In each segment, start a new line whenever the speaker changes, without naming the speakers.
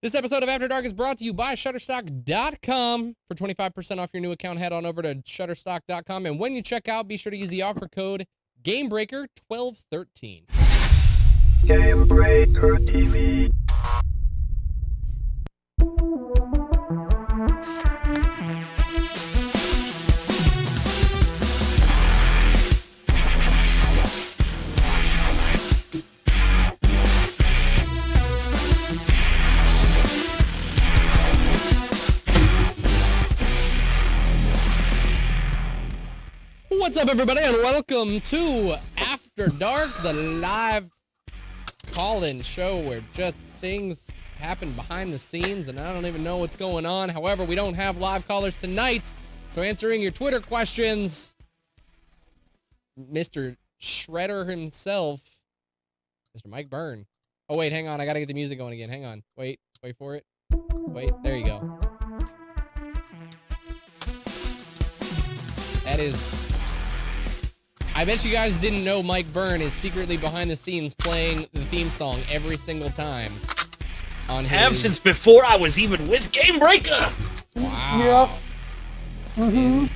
This episode of After Dark is brought to you by Shutterstock.com. For 25% off your new account, head on over to Shutterstock.com. And when you check out, be sure to use the offer code Gamebreaker1213.
Gamebreaker TV.
What's up, everybody, and welcome to After Dark, the live call-in show where just things happen behind the scenes, and I don't even know what's going on. However, we don't have live callers tonight, so answering your Twitter questions, Mr. Shredder himself, Mr. Mike Byrne. Oh, wait, hang on. I got to get the music going again. Hang on. Wait for it. Wait, there you go. That is... I bet you guys didn't know Mike Byrne is secretly behind the scenes playing the theme song every single time. On his...
Have since before I was even with Gamebreaker.
Wow.
Yep.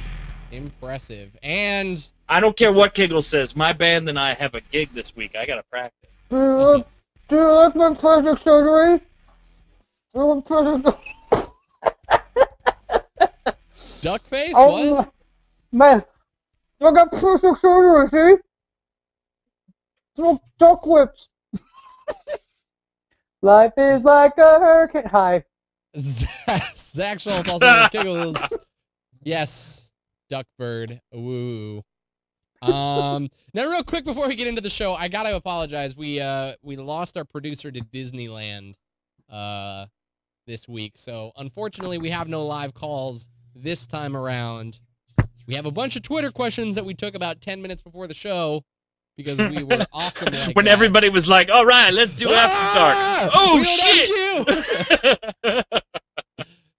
Impressive. And
I don't care what Kiggle says. My band and I have a gig this week. I gotta practice.
Do you like my plastic surgery? Do you like plastic...
Duckface?
Oh,
What?
Man, I got plastic surgery, see? Duck whips. Life is like a hurricane. Hi.
Zach Schultz also knows Kiggles. Yes. Duckbird. Woo. Now, real quick before we get into the show, I gotta apologize. We lost our producer to Disneyland this week, so unfortunately we have no live calls this time around. We have a bunch of Twitter questions that we took about 10 minutes before the show because we were awesome like
When
that.
everybody was like, all right, let's do After Dark. Oh, shit!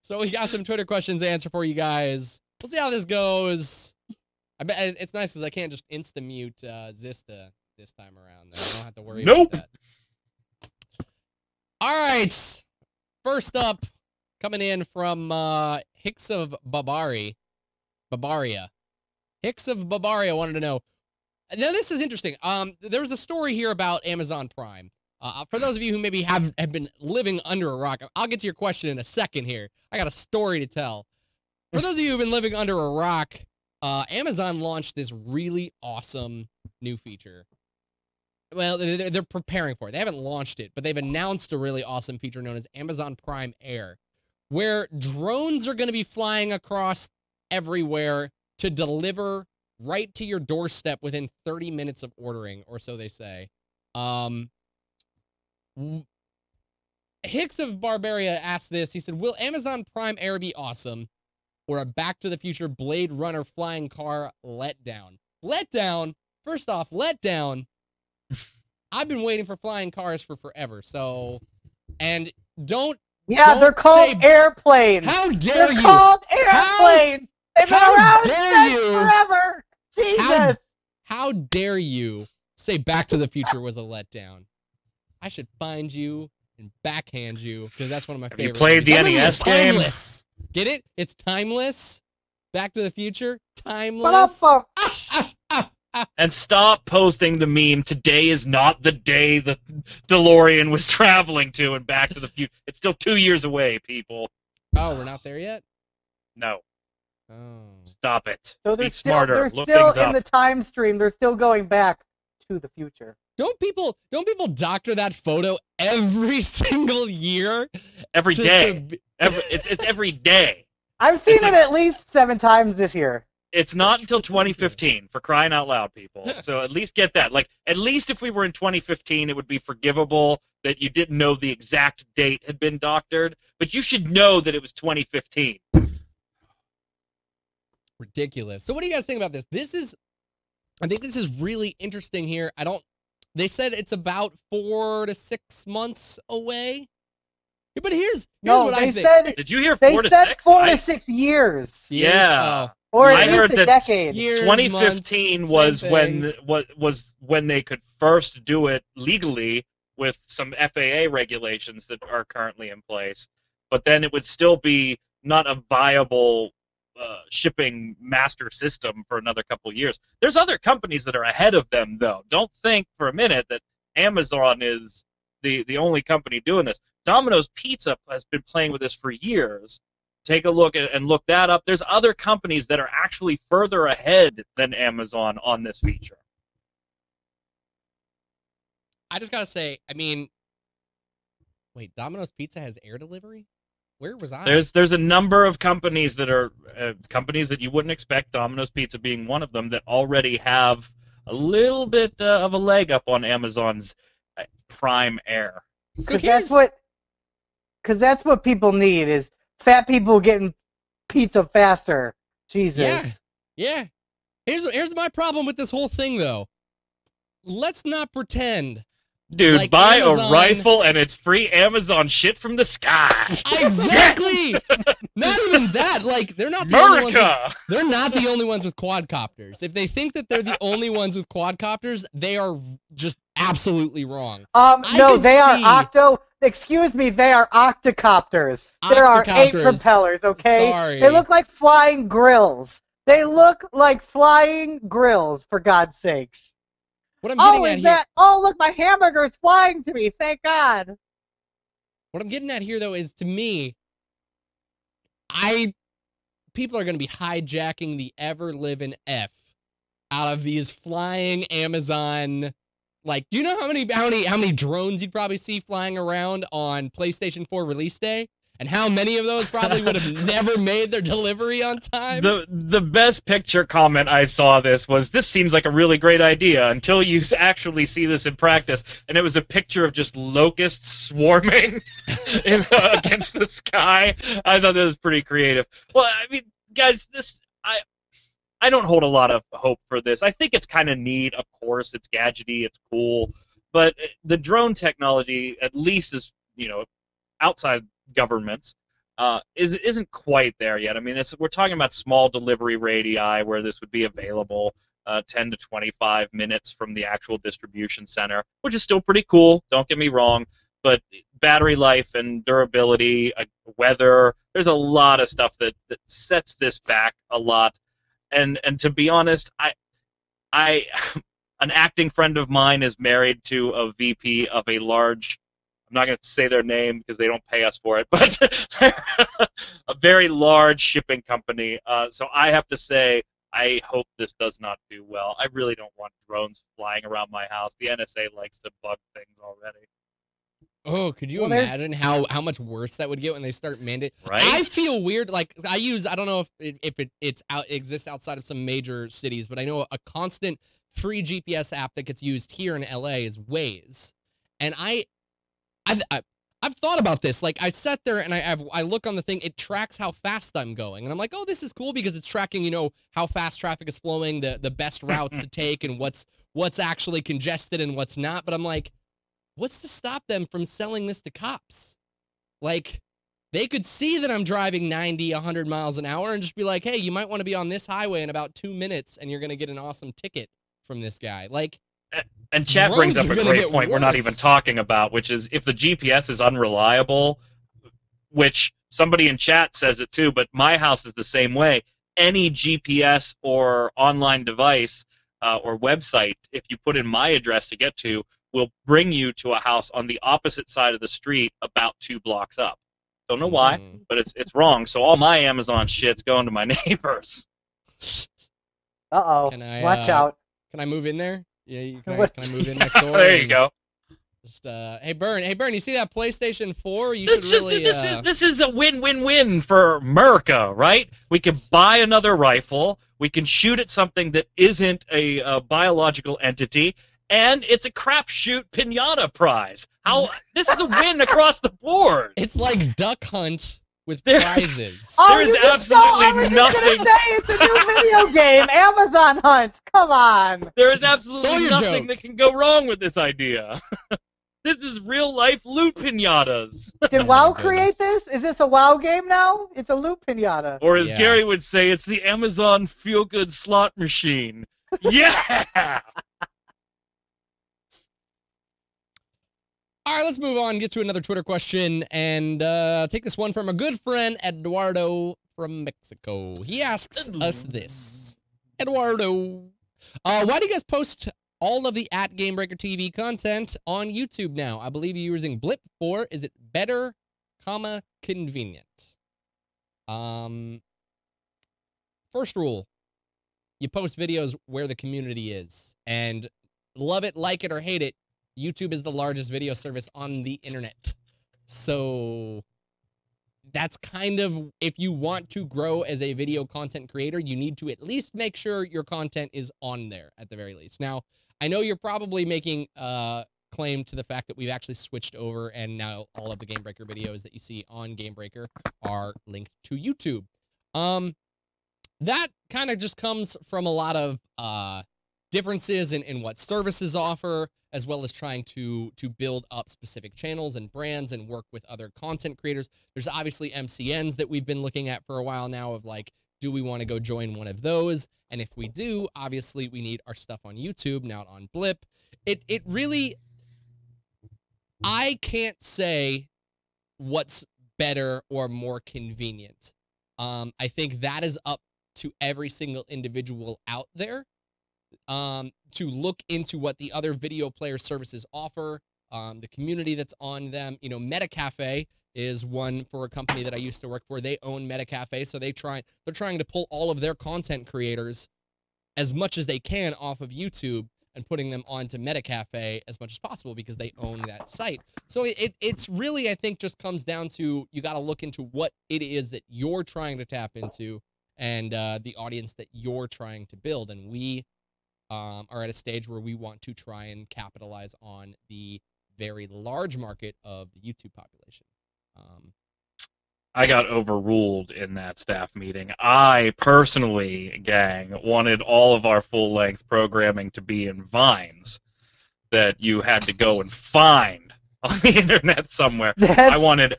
So we got some Twitter questions to answer for you guys. We'll see how this goes. I bet it's nice because I can't just insta-mute Zista this time around. I don't have to worry about that. All right. First up, coming in from Hicks of Babaria. Hicks of Babaria wanted to know. Now, this is interesting. There was a story here about Amazon Prime. For those of you who maybe have been living under a rock, I'll get to your question in a second here. I got a story to tell. For those of you who've been living under a rock, Amazon launched this really awesome new feature. Well, they're preparing for it. They haven't launched it, but they've announced a really awesome feature known as Amazon Prime Air, where drones are going to be flying across everywhere to deliver right to your doorstep within 30 minutes of ordering, or so they say. Hicks of Barbaria asked this. He said, will Amazon Prime Air be awesome or a Back to the Future Blade Runner flying car letdown? Letdown? First off, letdown. I've been waiting for flying cars for forever, so... And don't...
Yeah,
don't
they're called airplanes.
How dare you?
They're called airplanes. They've been around
dare
since
you?
forever. Jesus.
How dare you say Back to the Future was a letdown? I should find you and backhand you, because that's one of my favorites.
You played the NES game?
Timeless. Get it? It's timeless. Back to the Future, timeless.
And stop posting the meme, today is not the day the DeLorean was traveling to and Back to the Future. It's still 2 years away, people.
Oh, we're not there yet?
No.
Oh.
Stop it.
So
Be smarter.
they're
Look
still
things
in the
up.
time stream. They're still going back to the future.
Don't people doctor that photo every single year?
Every day. It's every day.
I've seen it at least 7 times this year.
It's not until 2015, for crying out loud, people. So at least get that. Like, at least if we were in 2015, it would be forgivable that you didn't know the exact date had been doctored. But you should know that it was 2015.
Ridiculous. So what do you guys think about this? I think this is really interesting here. They said it's about 4 to 6 months away. But here's what I think.
Did you hear 4 to 6?
They said 4 to 6 years.
Yeah.
Or
I
at
heard
least a
that
decade.
Years,
2015
months,
was
same thing.
when they could first do it legally, with some FAA regulations that are currently in place, but then it would still be not a viable shipping master system for another couple of years. There's other companies that are ahead of them, though. Don't think for a minute that Amazon is the only company doing this. Domino's Pizza has been playing with this for years. Take a look and look that up. There's other companies that are actually further ahead than Amazon on this feature.
I just gotta say, I mean, wait, Domino's Pizza has air delivery? Where was I?
There's a number of companies that are companies that you wouldn't expect, Domino's Pizza being one of them, that already have a little bit of a leg up on Amazon's Prime Air.
So
Because that's what people need, is fat people getting pizza faster. Jesus.
Yeah. Here's my problem with this whole thing, though. Let's not pretend.
Dude,
like
buy
Amazon...
a rifle and it's free Amazon shit from the sky.
Exactly.
Yes!
Not even that. Like, they're not the only ones with quadcopters. If they think that they're the only ones with quadcopters, they are just absolutely wrong.
No, they are Excuse me, they are octocopters. There are 8 propellers, okay?
Sorry.
They look like flying grills. They look like flying grills, for God's sakes.
What I'm getting at here,
oh, look, my hamburger's flying to me, thank God.
What I'm getting at here, though, is, to me, people are going to be hijacking the ever-living F out of these flying Amazon. Like, do you know how many drones you'd probably see flying around on PlayStation 4 release day? And how many of those probably would have never made their delivery on time?
The best picture comment I saw this seems like a really great idea until you actually see this in practice. And it was a picture of just locusts swarming against the sky. I thought that was pretty creative. Well, I mean, guys, I don't hold a lot of hope for this. I think it's kind of neat. Of course, it's gadgety, it's cool. But the drone technology, at least is, outside governments, isn't quite there yet. I mean, we're talking about small delivery radii where this would be available 10 to 25 minutes from the actual distribution center, which is still pretty cool, don't get me wrong, but battery life and durability, weather, there's a lot of stuff that sets this back a lot. And to be honest, an acting friend of mine is married to a VP of a large, I'm not going to say their name because they don't pay us for it, but a very large shipping company. So I have to say, I hope this does not do well. I really don't want drones flying around my house. The NSA likes to bug things already.
Oh, could you imagine how much worse that would get when they start mandating?
Right?
I feel weird. Like, I don't know if it exists outside of some major cities, but I know a constant free GPS app that gets used here in LA is Waze. And I've thought about this. Like, I sat there and I look on the thing. It tracks how fast I'm going, and I'm like, oh, this is cool because it's tracking, how fast traffic is flowing, the best routes to take, and what's actually congested and what's not. But I'm like, what's to stop them from selling this to cops? Like, they could see that I'm driving 90, 100 miles an hour and just be like, hey, you might want to be on this highway in about 2 minutes, and you're gonna get an awesome ticket from this guy. Like.
And chat brings up a great point we're not even talking about, which is if the GPS is unreliable, which somebody in chat says it too, but my house is the same way. Any GPS or online device or website, if you put in my address to get to, will bring you to a house on the opposite side of the street about 2 blocks up. Don't know why, but it's wrong. So all my Amazon shit's going to my neighbors.
Uh-oh. Watch out.
Can I move in there? Yeah, can I move in next door?
There you go.
Just hey Byrne, you see that PlayStation 4?
This is a win-win-win for America, right? We can buy another rifle, we can shoot at something that isn't a biological entity, and it's a crapshoot pinata prize. This is a win across the board.
It's like Duck Hunt with prizes.
There's absolutely nothing.
It's a new video game, Amazon Hunt. Come on.
There is absolutely nothing that can go wrong with this idea. This is real life loot pinatas.
Did WoW create this? Is this a WoW game now? It's a loot pinata.
Or as Gary would say, it's the Amazon feel-good slot machine. Yeah.
All right, let's move on, get to another Twitter question, and take this one from a good friend, Eduardo from Mexico. He asks us this. Eduardo, why do you guys post all of the @Gamebreaker TV content on YouTube now? I believe you're using Blip before. Is it better, convenient? First rule, you post videos where the community is, and love it, like it, or hate it, YouTube is the largest video service on the internet. So that's kind of, if you want to grow as a video content creator, you need to at least make sure your content is on there at the very least. Now, I know you're probably making claim to the fact that we've actually switched over, and now all of the Gamebreaker videos that you see on Gamebreaker are linked to YouTube. That kind of just comes from a lot of differences in what services offer, as well as trying to build up specific channels and brands and work with other content creators. There's obviously MCNs that we've been looking at for a while now of like, do we want to go join one of those? And if we do, obviously we need our stuff on YouTube, not on Blip. It really, I can't say what's better or more convenient. I think that is up to every single individual out there. To look into what the other video player services offer, the community that's on them. You know, MetaCafe is one for a company that I used to work for. They own MetaCafe, so they're trying to pull all of their content creators as much as they can off of YouTube and putting them onto MetaCafe as much as possible because they own that site. So it's really, I think, just comes down to you got to look into what it is that you're trying to tap into and the audience that you're trying to build. And we are at a stage where we want to try and capitalize on the very large market of the YouTube population.
I got overruled in that staff meeting. I personally, gang, wanted all of our full-length programming to be in vines that you had to go and find on the internet somewhere. I wanted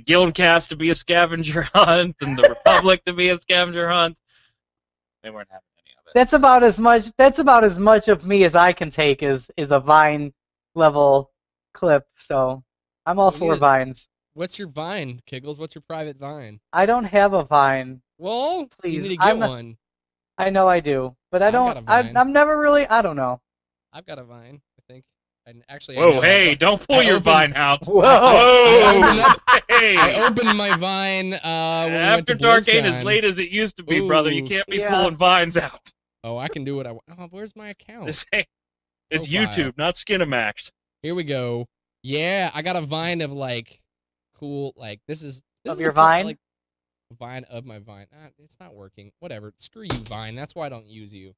Guildcast to be a scavenger hunt and the Republic to be a scavenger hunt. They weren't having any of it.
That's about as much of me as I can take is a Vine level clip. So I'm all for Vines.
What's your Vine, Kiggles? What's your private Vine?
I don't have a Vine.
Well,
please,
you need to get one.
I know I do, but I don't. I'm never really. I don't know.
I've got a Vine, I think. And actually,
whoa, hey! Don't pull your Vine out.
Whoa!
I opened my Vine when
after Dark ain't as late as it used to be, brother. You can't be pulling Vines out.
Oh, I can do what I want. Oh, where's my account?
It's YouTube, not Skinamax.
Here we go. Yeah, I got a Vine of like cool, like this is
your Vine.
Like, Vine of my Vine. It's not working. Whatever. Screw you, Vine. That's why I don't use you.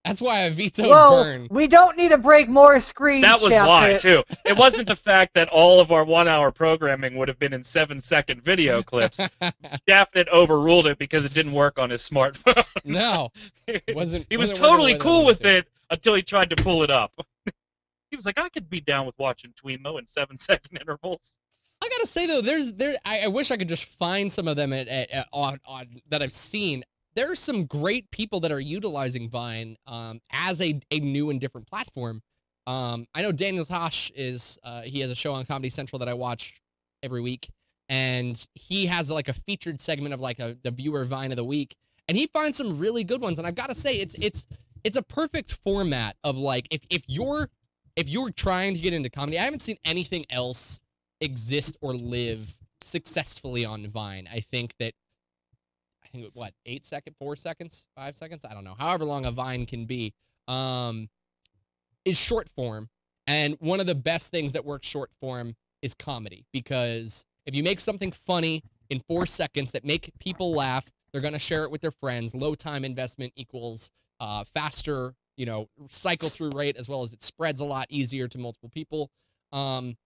That's why I vetoed Byrne.
We don't need to break more screens.
That was why, too. It wasn't the fact that all of our 1 hour programming would have been in 7-second video clips. Shaftnet overruled it because it didn't work on his smartphone.
No. It wasn't.
He was totally cool with it until he tried to pull it up. He was like, I could be down with watching Twemo in 7-second intervals.
I gotta say though, I wish I could just find some of them on that I've seen. There's some great people that are utilizing Vine as a new and different platform. I know Daniel Tosh is he has a show on Comedy Central that I watch every week, and he has like a featured segment of like the viewer Vine of the week, and he finds some really good ones. And I've got to say, it's a perfect format of like if you're trying to get into comedy. I haven't seen anything else exist or live successfully on Vine. I think what, 8 seconds, 4 seconds, 5 seconds, I don't know, however long a Vine can be, is short form. And one of the best things that works short form is comedy, because if you make something funny in 4 seconds that make people laugh, they're going to share it with their friends. Low time investment equals faster, cycle through rate, as well as it spreads a lot easier to multiple people. And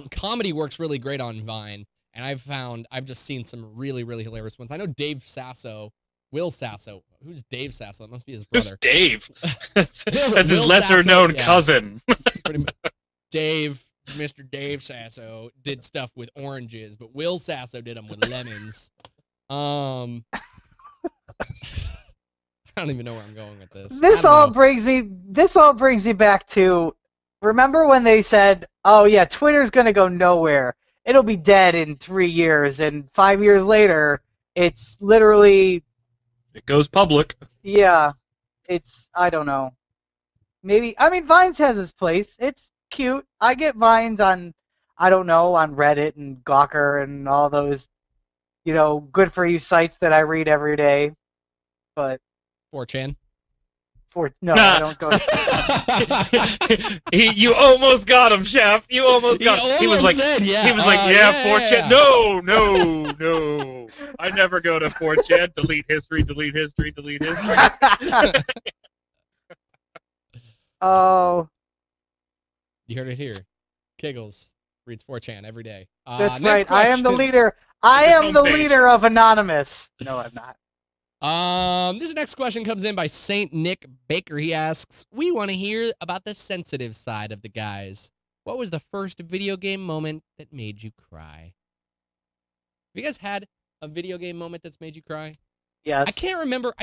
comedy works really great on Vine, and I've just seen some really, really hilarious ones. I know Will Sasso. Who's Dave Sasso? That must be his brother.
Who's Dave? That's his lesser-known cousin.
Dave, Mr. Dave Sasso, did stuff with oranges, but Will Sasso did them with lemons. I don't even know where I'm going with this.
This all brings me back to Remember when they said, "Oh yeah, Twitter's gonna go nowhere. It'll be dead in 3 years," and 5 years later, it's literally
It goes public.
yeah. It's I don't know. Maybe I mean Vines has its place. It's cute. I get Vines on I don't know on Reddit and Gawker and all those good for you sites that I read every day. But
4chan.
No, I don't go.
You almost got him, Chef. You almost got him. He was like,
yeah.
He was like,
yeah,
4chan. Yeah. No. I never go to 4chan. Delete history.
Oh.
You heard it here. Kiggles reads 4chan every day.
That's right. I am the leader. I am the leader of Anonymous. No, I'm not.
This next question comes in by Saint Nick Baker. He asks, we want to hear about the sensitive side of the guys. What was the first video game moment that made you cry? Have you guys had a video game moment that's made you cry?
Yes.
I can't remember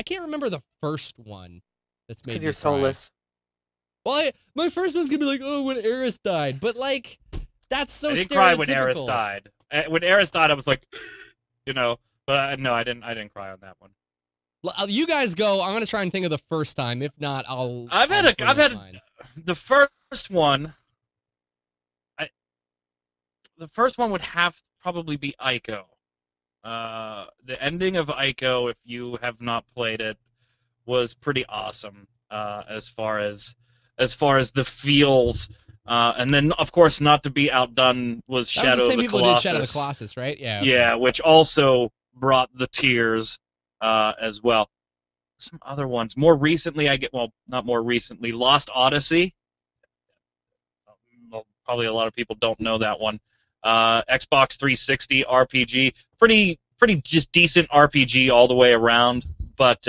the first one that's made me cry.
Because you're soulless.
Well, my first one's gonna be like, oh, when Eris died, but like, that's so stereotypical.
I didn't cry when Eris died. When Eris died, I was like, but no, I didn't cry on that one.
You guys go. I'm gonna try and think of the first time. If not,
I've had the first one. The first one would have probably be Ico. The ending of Ico, if you have not played it, was pretty awesome. As far as the feels, and then of course, not to be outdone, was Shadow of the Colossus.
Shadow of the Colossus, right? Yeah. Okay.
Yeah, which also brought the tears. As well. Some other ones. More recently, not more recently, Lost Odyssey. Well, probably a lot of people don't know that one. Xbox 360 RPG. Pretty just decent RPG all the way around. But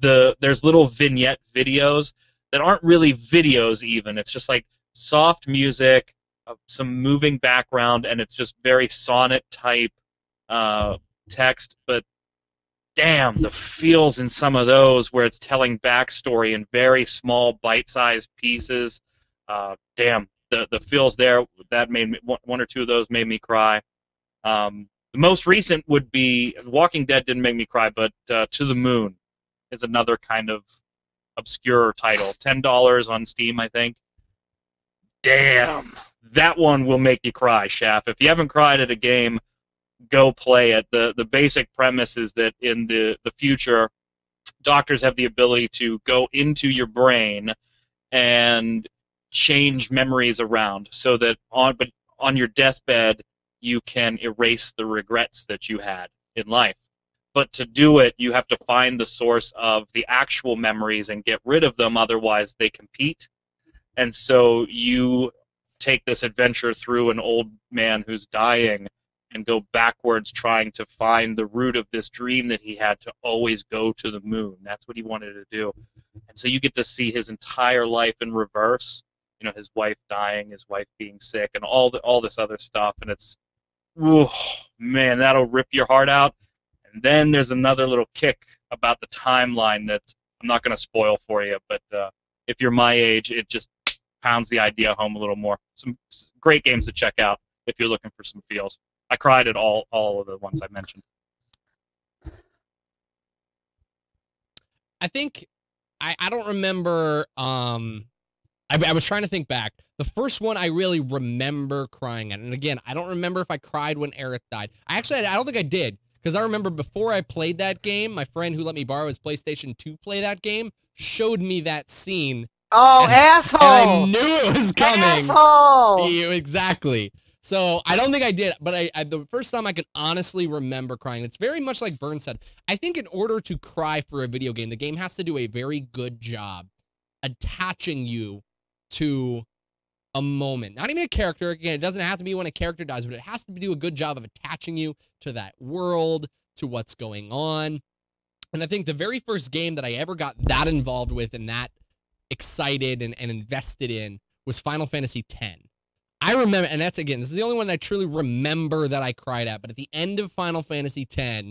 there's little vignette videos that aren't really videos even. It's just like soft music, some moving background, and it's just very sonnet type text, but damn, the feels in some of those where it's telling backstory in very small, bite-sized pieces. Damn, the feels there, that made me, one or two of those made me cry. The most recent would be, Walking Dead didn't make me cry, but To the Moon is another kind of obscure title. $10 on Steam, I think. Damn, that one will make you cry, Shaft. If you haven't cried at a game, go play it. The basic premise is that in the future, doctors have the ability to go into your brain and change memories around so that on your deathbed you can erase the regrets that you had in life. But to do it, you have to find the source of the actual memories and get rid of them, otherwise they compete. And so you take this adventure through an old man who's dying and go backwards trying to find the root of this dream that he had to always go to the moon. That's what he wanted to do. And so you get to see his entire life in reverse. His wife dying, his wife being sick, and all this other stuff. And it's, ooh, man, that'll rip your heart out. And then there's another little kick about the timeline that I'm not going to spoil for you, but if you're my age, it just pounds the idea home a little more. Some great games to check out if you're looking for some feels. I cried at all of the ones I mentioned.
I think I don't remember. I was trying to think back. The first one I really remember crying at, and again, I don't remember if I cried when Aerith died. I don't think I did, because I remember before I played that game, my friend who let me borrow his PlayStation 2 play that game showed me that scene.
Oh, asshole!
And I knew it was coming.
Asshole!
Exactly. So I don't think I did, but I the first time I can honestly remember crying. It's very much like Byrne said. I think in order to cry for a video game, the game has to do a very good job attaching you to a moment. Not even a character. Again, it doesn't have to be when a character dies, but it has to do a good job of attaching you to that world, to what's going on. And I think the very first game that I ever got that involved with and that excited and invested in was Final Fantasy X. I remember, and that's, again, this is the only one that I truly remember that I cried at, but at the end of Final Fantasy X,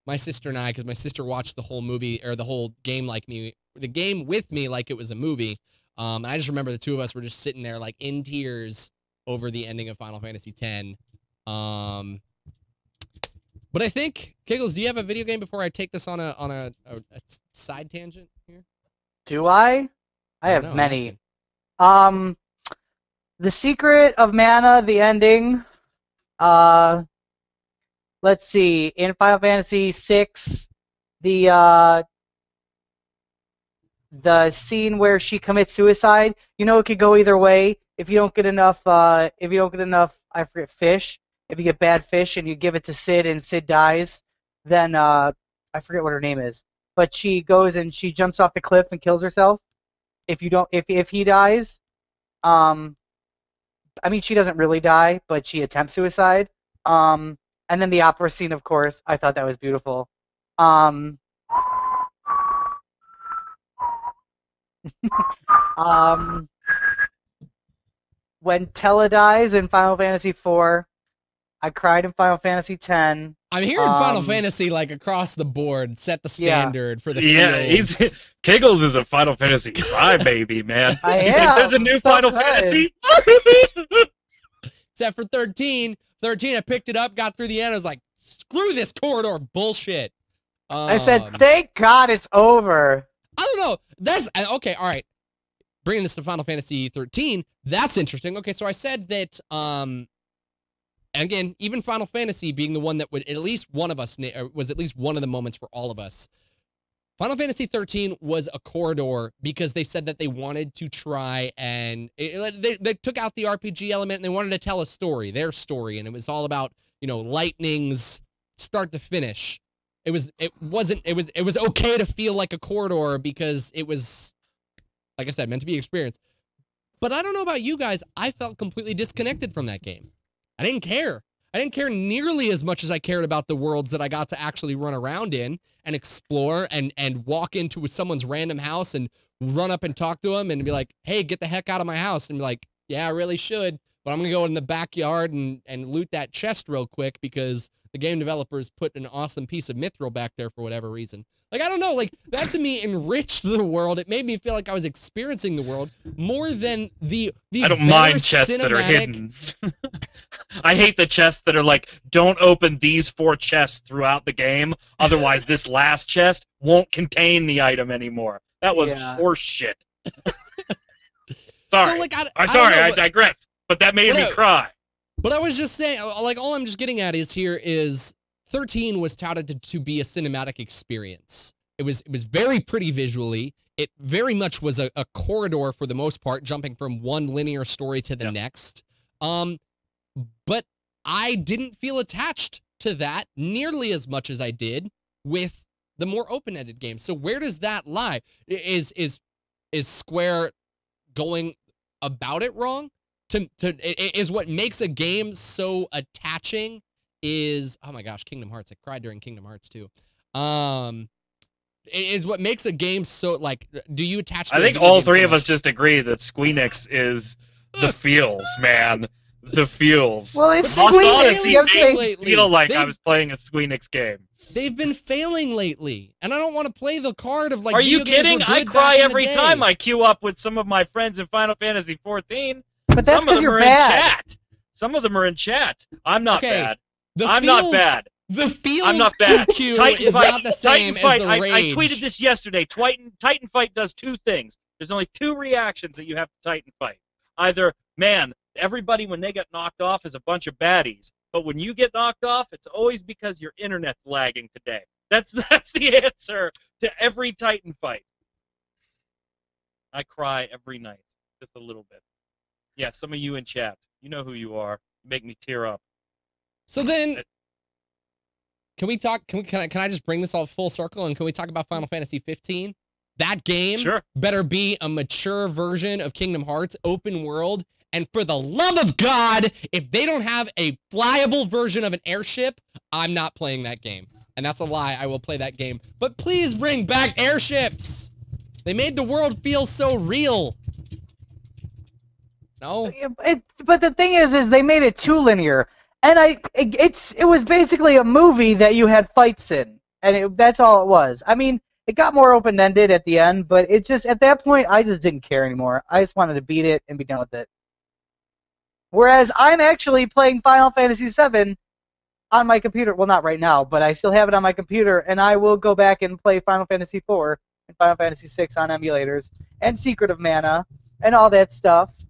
my sister and I, because my sister watched the whole movie, or the whole game like me, the game with me like it was a movie, And I just remember the two of us were just sitting there like in tears over the ending of Final Fantasy X. But I think, Kiggles, do you have a video game before I take this on a side tangent here?
Do I? I have many. The Secret of Mana, the ending. Let's see. In Final Fantasy VI, the scene where she commits suicide. You know, it could go either way. If you don't get enough, I forget, fish. If you get bad fish and you give it to Sid and Sid dies, then I forget what her name is. But she goes and she jumps off the cliff and kills herself. If he dies, I mean, she doesn't really die, but she attempts suicide. And then the opera scene, of course, I thought that was beautiful. When Tella dies in Final Fantasy IV, I cried in Final Fantasy X.
I'm hearing Final Fantasy like across the board set the standard for the feels.
Kiggles is a Final Fantasy crybaby, man.
He's
like, there's a new Final Fantasy.
Except for 13. 13, I picked it up, got through the end. I was like, screw this corridor bullshit.
I said, thank God it's over.
I don't know. That's okay. All right. Bringing this to Final Fantasy 13, that's interesting. Okay, so I said that. Again, even Final Fantasy being the one that would at least one of us was at least one of the moments for all of us. Final Fantasy 13 was a corridor because they said that they wanted to try and they took out the RPG element and they wanted to tell a story, their story, and it was all about, you know, Lightning's start to finish. It was okay to feel like a corridor because it was, like I said, meant to be experienced. But I don't know about you guys, I felt completely disconnected from that game. I didn't care. I didn't care nearly as much as I cared about the worlds that I got to actually run around in and explore and walk into someone's random house and run up and talk to them and be like, hey, get the heck out of my house. And be like, yeah, I really should, but I'm going to go in the backyard and loot that chest real quick because the game developers put an awesome piece of mithril back there for whatever reason. Like, I don't know, like, that to me enriched the world. It made me feel like I was experiencing the world more than the I
don't mind chests that are hidden. I hate the chests that are like, don't open these 4 chests throughout the game, otherwise this last chest won't contain the item anymore. That was horse shit. Sorry.
So, like,
I digress, but that made me cry.
But I was just saying, like, all I'm just getting at is 13 was touted to be a cinematic experience. It was very pretty visually. It very much was a corridor for the most part, jumping from one linear story to the next. But I didn't feel attached to that nearly as much as I did with the more open-ended games. So where does that lie? Is Square going about it wrong? Is what makes a game so attaching is, oh my gosh, Kingdom Hearts. I cried during Kingdom Hearts too. Is what makes a game so, like, do you attach to
I think all three of us just agree that Squeenix is the feels, man. The feels.
Well, it's Squeenix.
It made me feel like I was playing a Squeenix game.
They've been failing lately, and I don't want to play the card of, like,
are you kidding? I cry every time I queue up with some of my friends in Final Fantasy XIV.
But that's because you're bad.
Some of them are in chat. I'm not bad. I'm
feels,
not bad.
The feels
I'm not bad.
Titan is
Fight,
not the same
Titan Fight,
as the rage.
I tweeted this yesterday. Titan Fight does 2 things. There's only 2 reactions that you have to Titan Fight. Either, man, everybody when they get knocked off is a bunch of baddies. But when you get knocked off, it's always because your internet's lagging today. That's the answer to every Titan Fight. I cry every night. Just a little bit. Yeah, some of you in chat. You know who you are. You make me tear up.
So then, can we talk? Can I just bring this all full circle and can we talk about Final Fantasy 15? That game better be a mature version of Kingdom Hearts, open world. And for the love of God, if they don't have a flyable version of an airship, I'm not playing that game. And that's a lie. I will play that game. But please bring back airships. They made the world feel so real. No.
But the thing is they made it too linear. And it was basically a movie that you had fights in, and that's all it was. I mean, It got more open-ended at the end, but it just, at that point, I just didn't care anymore. I just wanted to beat it and be done with it. Whereas I'm actually playing Final Fantasy VII on my computer. Well, not right now, but I still have it on my computer, and I will go back and play Final Fantasy IV and Final Fantasy VI on emulators, and Secret of Mana, and all that stuff.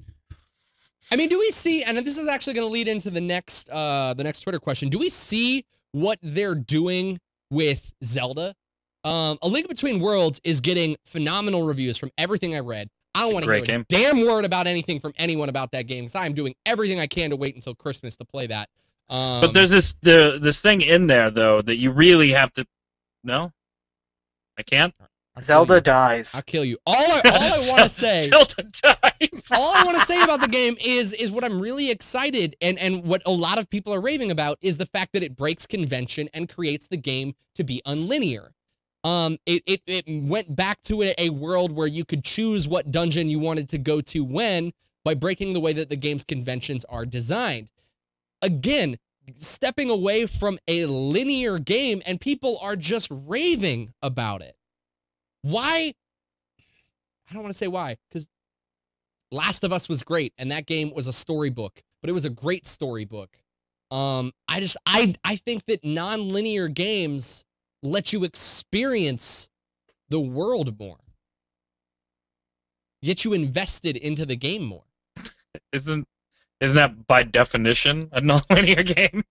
I mean, do we see, and this is actually going to lead into the next Twitter question, do we see what they're doing with Zelda? A Link Between Worlds is getting phenomenal reviews from everything I read. I don't want to hear a damn word about anything from anyone about that game, because I am doing everything I can to wait until Christmas to play that.
But there's this thing in there, though, that you really have to... No? I can't?
Zelda dies.
I'll kill you. All I want to say...
Zelda dies!
All I want to say about the game is what I'm really excited, and what a lot of people are raving about, is the fact that it breaks convention and creates the game to be unlinear. It went back to a world where you could choose what dungeon you wanted to go to when, by breaking the way that the game's conventions are designed. Again, stepping away from a linear game, and people are just raving about it. Why? I don't want to say why, because Last of Us was great, and that game was a storybook, but it was a great storybook. I think that non-linear games let you experience the world more. Get you invested into the game more.
Isn't that by definition a non-linear game?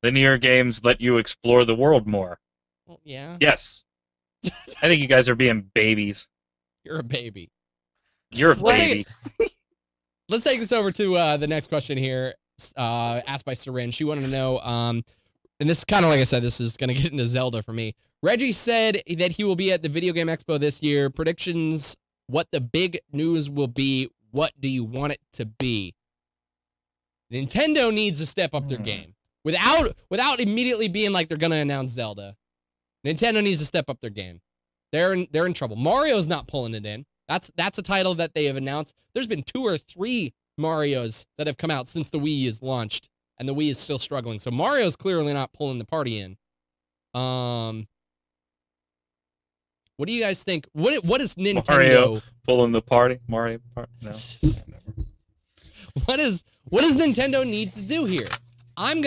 Linear games let you explore the world more.
Well, yeah.
Yes. I think you guys are being babies.
You're a baby.
You're a baby.
Let's take this over to the next question here, asked by Syringe. She wanted to know, and this is kind of like I said, this is going to get into Zelda for me. Reggie said that he will be at the Video Game Expo this year. Predictions, what the big news will be. What do you want it to be? Nintendo needs to step up their game. Without immediately being like they're going to announce Zelda. Nintendo needs to step up their game. They're in trouble. Mario's not pulling it in. That's a title that they have announced. There's been 2 or 3 Marios that have come out since the Wii is launched, and the Wii is still struggling. So Mario's clearly not pulling the party in. What do you guys think? What is Nintendo?
Mario pulling the party? Mario party? No.
What does Nintendo need to do here? I'm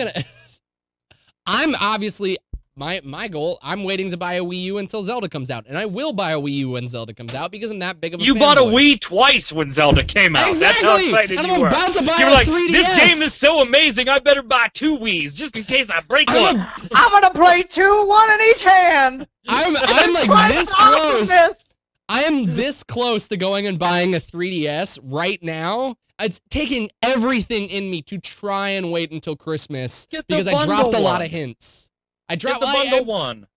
obviously my goal. I'm waiting to buy a Wii U until Zelda comes out, and I will buy a Wii U when Zelda comes out because I'm that big of a.
You bought a Wii twice when Zelda came out.
Exactly.
That's how excited
and
you
I'm
were.
about to buy
you were
a
like,
3DS.
this game is so amazing. I better buy 2 Wiis just in case I break one.
I'm gonna play 2, 1 in each hand.
I'm like this close. I am this close to going and buying a 3DS right now. It's taking everything in me to try and wait until Christmas because I dropped a lot of hints. I dropped
the bundle one.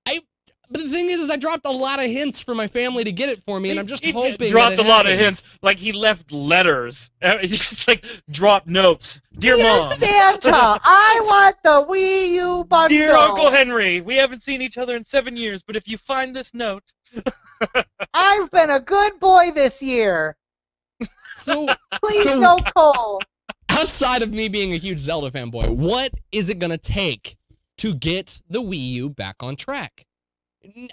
But the thing is I dropped a lot of hints for my family to get it for me, and I'm just hoping. He
dropped
that
a lot
happens.
of hints, like he left letters. He's just like dropped notes. Dear Mom,
Santa, I want the Wii U bundle.
Dear Uncle Henry, we haven't seen each other in 7 years, but if you find this note,
I've been a good boy this year.
So
please no coal.
Outside of me being a huge Zelda fanboy, what is it gonna take to get the Wii U back on track?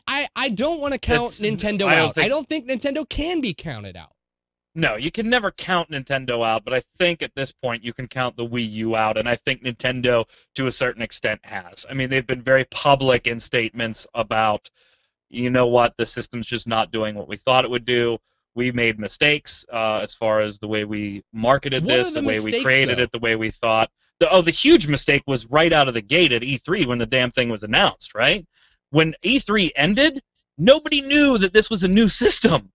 I don't want to count Nintendo out. I don't think Nintendo can be counted out.
No, you can never count Nintendo out, but I think at this point you can count the Wii U out, and I think Nintendo, to a certain extent, has. I mean, they've been very public in statements about, you know what, the system's just not doing what we thought it would do. We made mistakes as far as the way we marketed this, the way we created it, the way we thought. The huge mistake was right out of the gate at E3 when the damn thing was announced, right? When E3 ended, nobody knew that this was a new system.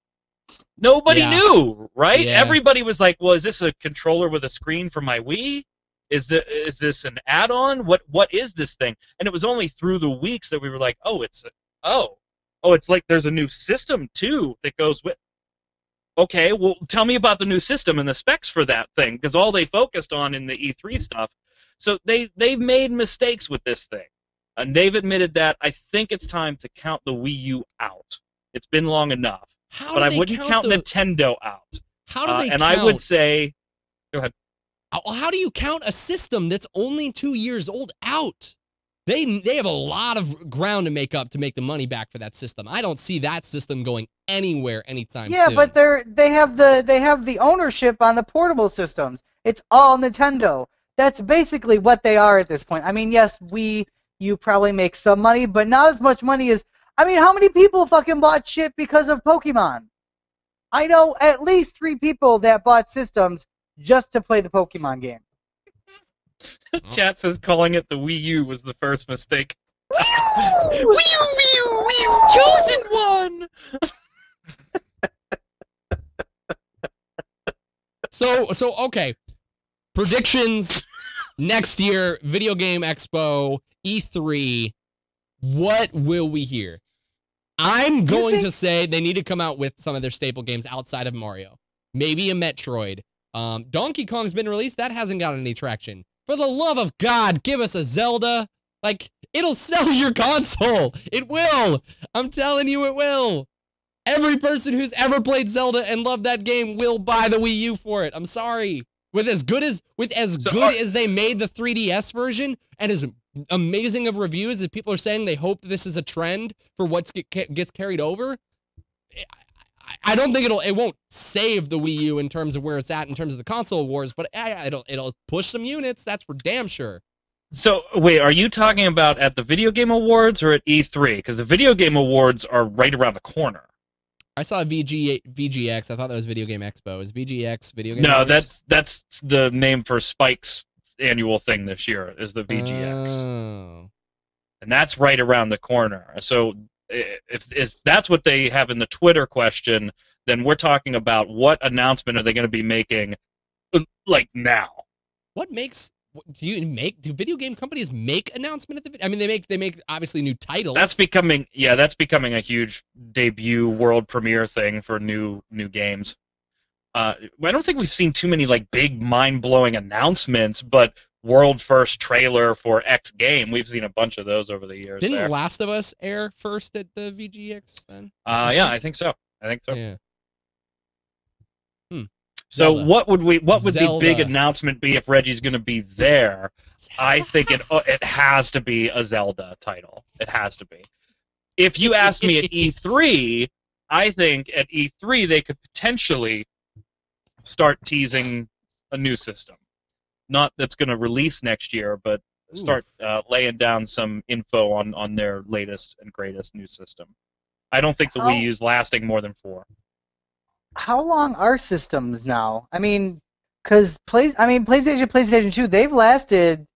Nobody knew, right?
Yeah.
Everybody was like, well, is this a controller with a screen for my Wii? Is this an add-on? What is this thing? And it was only through the weeks that we were like, it's like there's a new system too that goes with. Okay, well, tell me about the new system and the specs for that thing, because all they focused on in the E3 stuff. So they've made mistakes with this thing, and they've admitted that. I think it's time to count the Wii U out. It's been long enough. But I wouldn't count Nintendo out.
How do they
and
count?
I would say, go ahead.
How do you count a system that's only 2 years old out? They have a lot of ground to make up to make the money back for that system. I don't see that system going anywhere anytime soon.
Yeah, but they have the ownership on the portable systems. It's all Nintendo. That's basically what they are at this point. I mean, yes, you probably make some money, but not as much money as... I mean, how many people fucking bought shit because of Pokemon? I know at least 3 people that bought systems just to play the Pokemon game.
Chat says calling it the Wii U was the first mistake.
Wii
Wii U, chosen one!
So okay. Predictions next year, Video Game Expo, E3. What will we hear? I'm going to say they need to come out with some of their staple games outside of Mario. Maybe a Metroid. Donkey Kong's been released. That hasn't gotten any traction. For the love of God, give us a Zelda. Like, it'll sell your console. It will. I'm telling you it will. Every person who's ever played Zelda and loved that game will buy the Wii U for it. I'm sorry. With as good as they made the 3DS version and as amazing of reviews that people are saying they hope this is a trend for what gets carried over, I don't think it won't save the Wii U in terms of where it's at in terms of the console wars, but it'll push some units. That's for damn sure.
So wait, are you talking about at the Video Game Awards or at E3? Because the Video Game Awards are right around the corner.
I saw VGX. I thought that was Video Game Expo. Is VGX Video Game?
No,
Awards?
that's the name for Spike's annual thing this year. Is the VGX, and that's right around the corner. So if that's what they have in the Twitter question, then we're talking about what announcement are they going to be making, like now?
What makes? Do video game companies make announcement at the? I mean, they make obviously new titles.
That's becoming a huge debut world premiere thing for new games. I don't think we've seen too many like big mind blowing announcements, but world first trailer for X game, we've seen a bunch of those over the years.
Didn't Last of Us air first at the VGX then?
Yeah, I think so.
Yeah.
So
Zelda.
what would the
Zelda.
big announcement be if Reggie's going to be there? I think it has to be a Zelda title. It has to be. If you ask me at E3, I think at E3 they could potentially start teasing a new system. Not that's going to release next year, but start laying down some info on their latest and greatest new system. I don't think the Wii U's lasting more than 4.
How long are systems now? I mean, because PlayStation 2, they've lasted,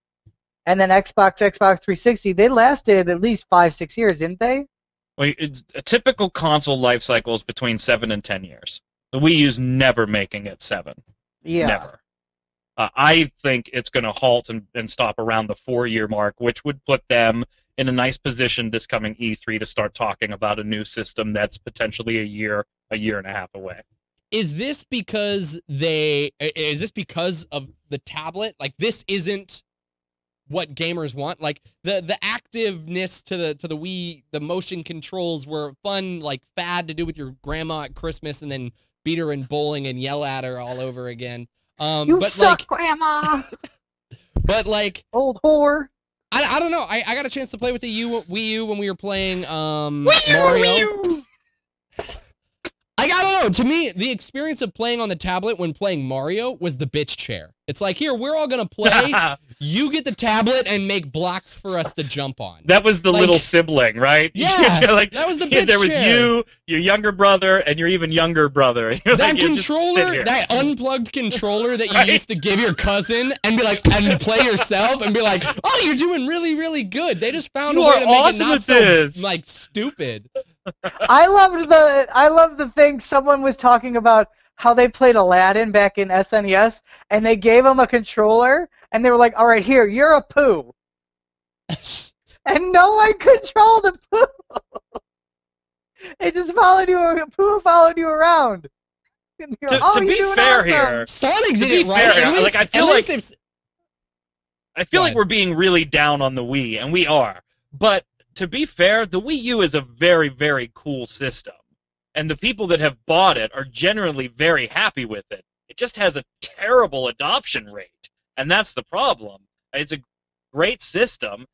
and then Xbox 360, they lasted at least 5-6 years, didn't they?
Well, a typical console life cycle is between 7 and 10 years. The Wii U's never making it 7.
Yeah.
Never. I think it's going to halt and stop around the 4-year mark, which would put them in a nice position this coming E3 to start talking about a new system that's potentially a year and a half away.
Is this because of the tablet? Like, this isn't what gamers want? Like, the activeness to the Wii, the motion controls were fun, like, fad to do with your grandma at Christmas and then beat her in bowling and yell at her all over again.
You
but
suck,
like,
Grandma!
But, like...
Old whore!
I don't know. I got a chance to play with the Wii U when we were playing Mario.
Wii U!
I don't know. To me, the experience of playing on the tablet when playing Mario was the bitch chair. It's like, here, we're all going to play. You get the tablet and make blocks for us to jump on.
That was the little sibling, right?
Yeah,
like,
that was the bitch
There was
chair.
you, your younger brother, and your even younger brother.
That controller, that unplugged controller that you used to give your cousin and be like, and play yourself and be like, oh, you're doing really, really good. They just found a way to make it not so, like, stupid.
I loved the thing someone was talking about how they played Aladdin back in SNES, and they gave him a controller, and they were like, all right, here, you're a poo. And no one controlled the poo. It just followed you, poo followed you around.
To be fair here,
Sonic did it right.
Like, I feel like we're being really down on the Wii, and we are. But to be fair, the Wii U is a very, very cool system. And the people that have bought it are generally very happy with it. It just has a terrible adoption rate. And that's the problem. It's a great system.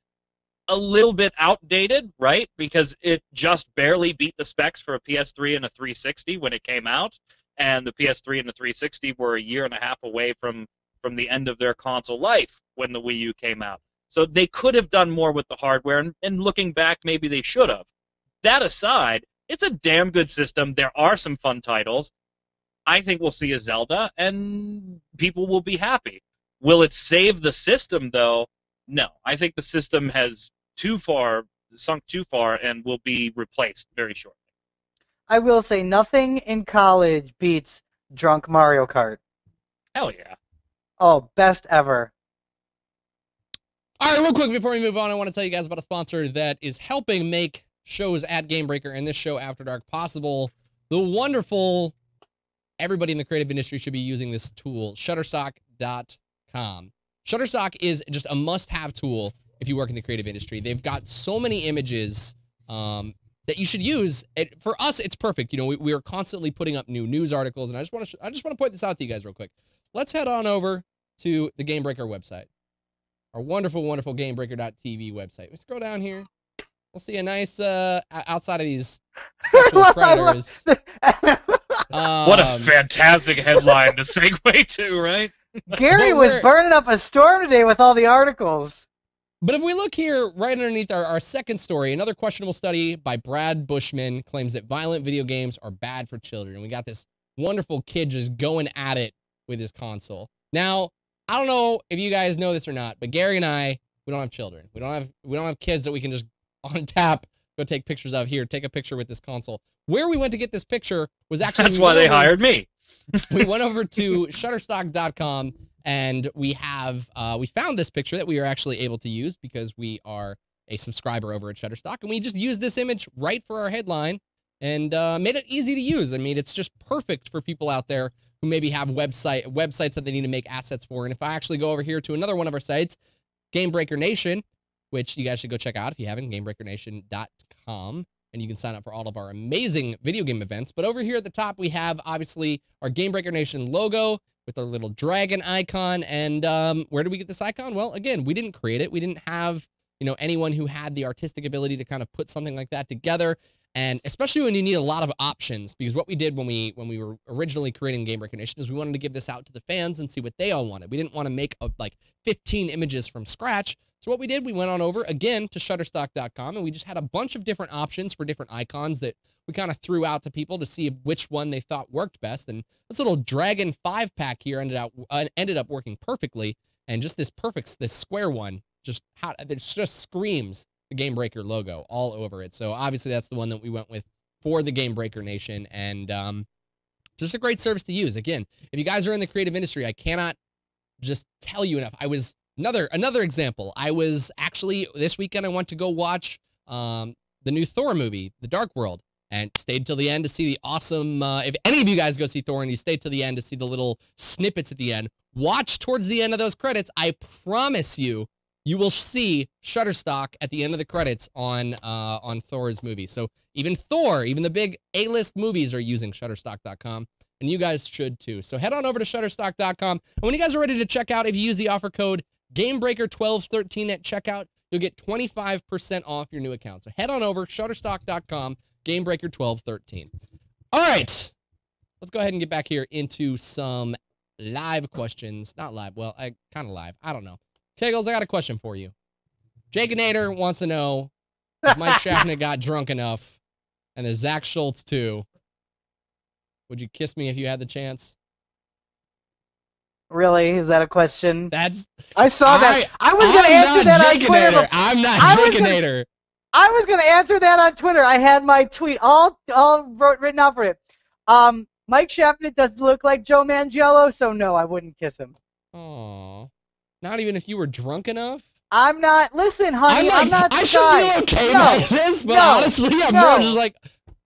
a little bit outdated, right? Because it just barely beat the specs for a PS3 and a 360 when it came out, and the PS3 and the 360 were a year and a half away from the end of their console life when the Wii U came out. So they could have done more with the hardware, and looking back, maybe they should have. That aside, it's a damn good system. There are some fun titles. I think we'll see a Zelda, and people will be happy. Will it save the system, though? No. I think the system has sunk too far, and will be replaced very shortly.
I will say nothing in college beats drunk Mario Kart.
Hell yeah.
Oh, best ever.
All right, real quick before we move on, I want to tell you guys about a sponsor that is helping make shows at Gamebreaker and this show After Dark possible. The wonderful, everybody in the creative industry should be using this tool, Shutterstock.com. Shutterstock is just a must-have tool if you work in the creative industry. They've got so many images that you should use. For us, it's perfect. You know, we are constantly putting up new news articles, and I just want to point this out to you guys real quick. Let's head on over to the Gamebreaker website, our wonderful, wonderful Gamebreaker.tv website. We scroll down here. We'll see a nice, outside of these sexual predators.
What a fantastic headline to segue to, right?
Gary was burning up a storm today with all the articles.
But if we look here, right underneath our second story, another questionable study by Brad Bushman claims that violent video games are bad for children. And we got this wonderful kid just going at it with his console. Now, I don't know if you guys know this or not, but Gary and I, we don't have children. We don't have kids that we can just on tap go take pictures of. Here, take a picture with this console. Where we went to get this picture was actually...
That's why they hired me.
We went over to Shutterstock.com, and we found this picture that we are actually able to use because we are a subscriber over at Shutterstock, and we just used this image right for our headline and made it easy to use. I mean, it's just perfect for people out there who maybe have websites that they need to make assets for. And if I actually go over here to another one of our sites, Gamebreaker Nation, which you guys should go check out if you haven't, GameBreakerNation.com, and you can sign up for all of our amazing video game events. But over here at the top, we have, obviously, our Gamebreaker Nation logo with our little dragon icon. And where did we get this icon? Well, again, we didn't create it. We didn't have, anyone who had the artistic ability to kind of put something like that together. And especially when you need a lot of options, because what we did when we were originally creating Gamebreaker Nation is we wanted to give this out to the fans and see what they all wanted. We didn't want to make like 15 images from scratch. So what we did, we went on over, again, to Shutterstock.com, and we just had a bunch of different options for different icons that we kind of threw out to people to see which one they thought worked best. And this little Dragon 5-pack here ended up working perfectly. And just this square one, it just screams the Gamebreaker logo all over it. So obviously that's the one that we went with for the Gamebreaker Nation. And just a great service to use. Again, if you guys are in the creative industry, I cannot just tell you enough. Another example. I was actually, this weekend, I went to go watch the new Thor movie, The Dark World, and stayed till the end to see the awesome, if any of you guys go see Thor and you stay till the end to see the little snippets at the end, watch towards the end of those credits. I promise you, you will see Shutterstock at the end of the credits on Thor's movie. So even Thor, even the big A-list movies are using Shutterstock.com. And you guys should too. So head on over to Shutterstock.com. And when you guys are ready to check out, if you use the offer code Gamebreaker1213 at checkout, you'll get 25% off your new account. So head on over, Shutterstock.com, Gamebreaker1213. All right. Let's go ahead and get back here into some live questions. Not live. Well, kind of live. I don't know. Kegels, I got a question for you. Jaconator wants to know if Mike Schaffner got drunk enough, and the Zach Schultz too. Would you kiss me if you had the chance?
Really? Is that a question?
I
saw that. I was going to answer that on Twitter.
I'm not Jaconator.
I was going to answer that on Twitter. I had my tweet all written out for it. Mike Schaffner does look like Joe Manganiello, so no, I wouldn't kiss him.
Aww. Not even if you were drunk enough?
I'm not. Listen, honey, I'm not shy.
I should be okay like this, but honestly, I'm more just like,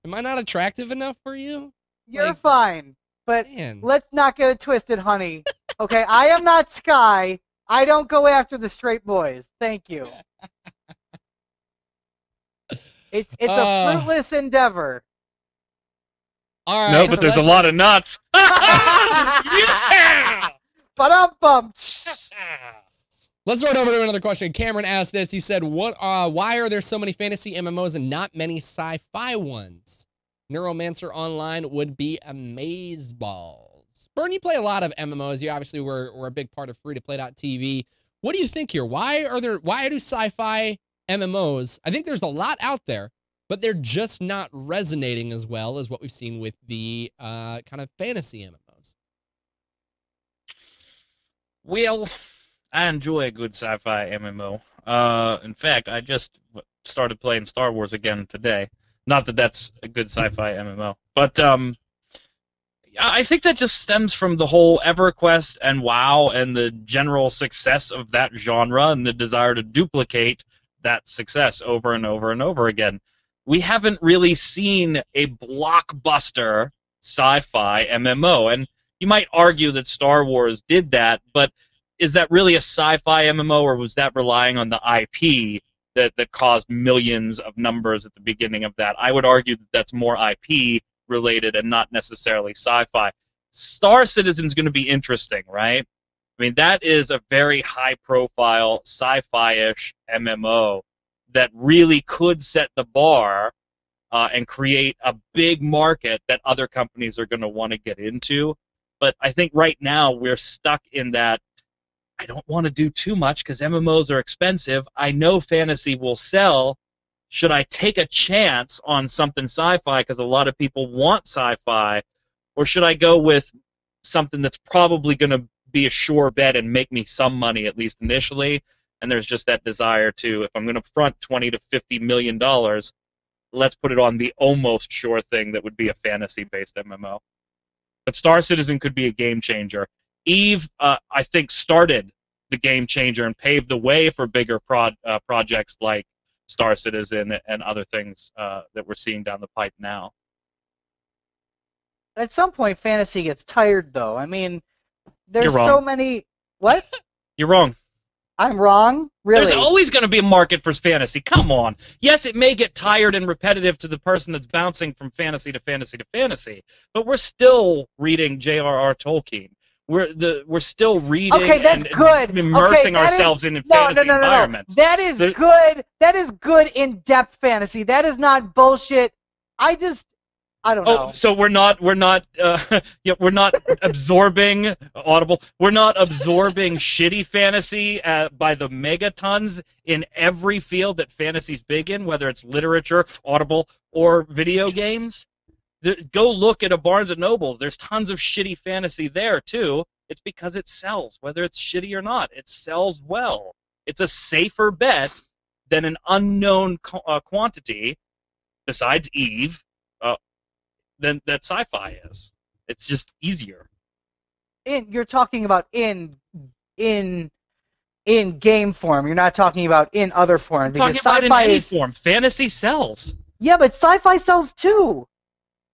am I not attractive enough for you?
You're fine, but
man. Let's
not get it twisted, honey. Okay, I am not Sky. I don't go after the straight boys. Thank you. It's a fruitless endeavor.
All right.
No, but there's a lot of nuts. Yeah!
Ba-dum-bum.
Let's start over to another question. Cameron asked this. He said, why are there so many fantasy MMOs and not many sci-fi ones? Neuromancer Online would be amazeballs. Byrne, you play a lot of MMOs. You obviously were a big part of free-to-play.tv. What do you think here? Why do sci-fi MMOs, I think there's a lot out there, but they're just not resonating as well as what we've seen with the kind of fantasy MMOs?
Well, I enjoy a good sci-fi MMO. In fact, I just started playing Star Wars again today. Not that that's a good sci-fi MMO, but I think that just stems from the whole EverQuest and WoW and the general success of that genre and the desire to duplicate that success over and over and over again. We haven't really seen a blockbuster sci-fi MMO, and you might argue that Star Wars did that, but is that really a sci-fi MMO, or was that relying on the IP that caused millions of numbers at the beginning of that? I would argue that that's more IP related and not necessarily sci-fi. Star Citizen's going to be interesting, right? I mean, that is a very high-profile sci-fi-ish MMO that really could set the bar and create a big market that other companies are going to want to get into. But I think right now we're stuck in that I don't want to do too much because MMOs are expensive. I know fantasy will sell. Should I take a chance on something sci-fi because a lot of people want sci-fi? Or should I go with something that's probably going to be a sure bet and make me some money, at least initially? And there's just that desire to, if I'm going to front $20 to $50 million, let's put it on the almost sure thing that would be a fantasy-based MMO. But Star Citizen could be a game changer. Eve, I think, started the game changer and paved the way for bigger projects like Star Citizen and other things that we're seeing down the pipe now.
At some point, fantasy gets tired, though. I mean, there's so many... What?
You're wrong.
I'm wrong? Really?
There's always going to be a market for fantasy. Come on. Yes, it may get tired and repetitive to the person that's bouncing from fantasy to fantasy to fantasy, but we're still reading J.R.R. Tolkien. We're still reading
good.
Immersing ourselves in fantasy environments.
That is good. That is good in-depth fantasy. That is not bullshit. I don't know.
Oh, so we're not absorbing Audible. We're not absorbing shitty fantasy by the megatons in every field that fantasy's big in, whether it's literature, Audible, or video games. Go look at a Barnes & Nobles. There's tons of shitty fantasy there, too. It's because it sells, whether it's shitty or not. It sells well. It's a safer bet than an unknown quantity, besides Eve, than that sci-fi is. It's just easier.
You're talking about in game form. You're not talking about in other form.
Because sci-fi is form. Fantasy sells.
Yeah, but sci-fi sells too.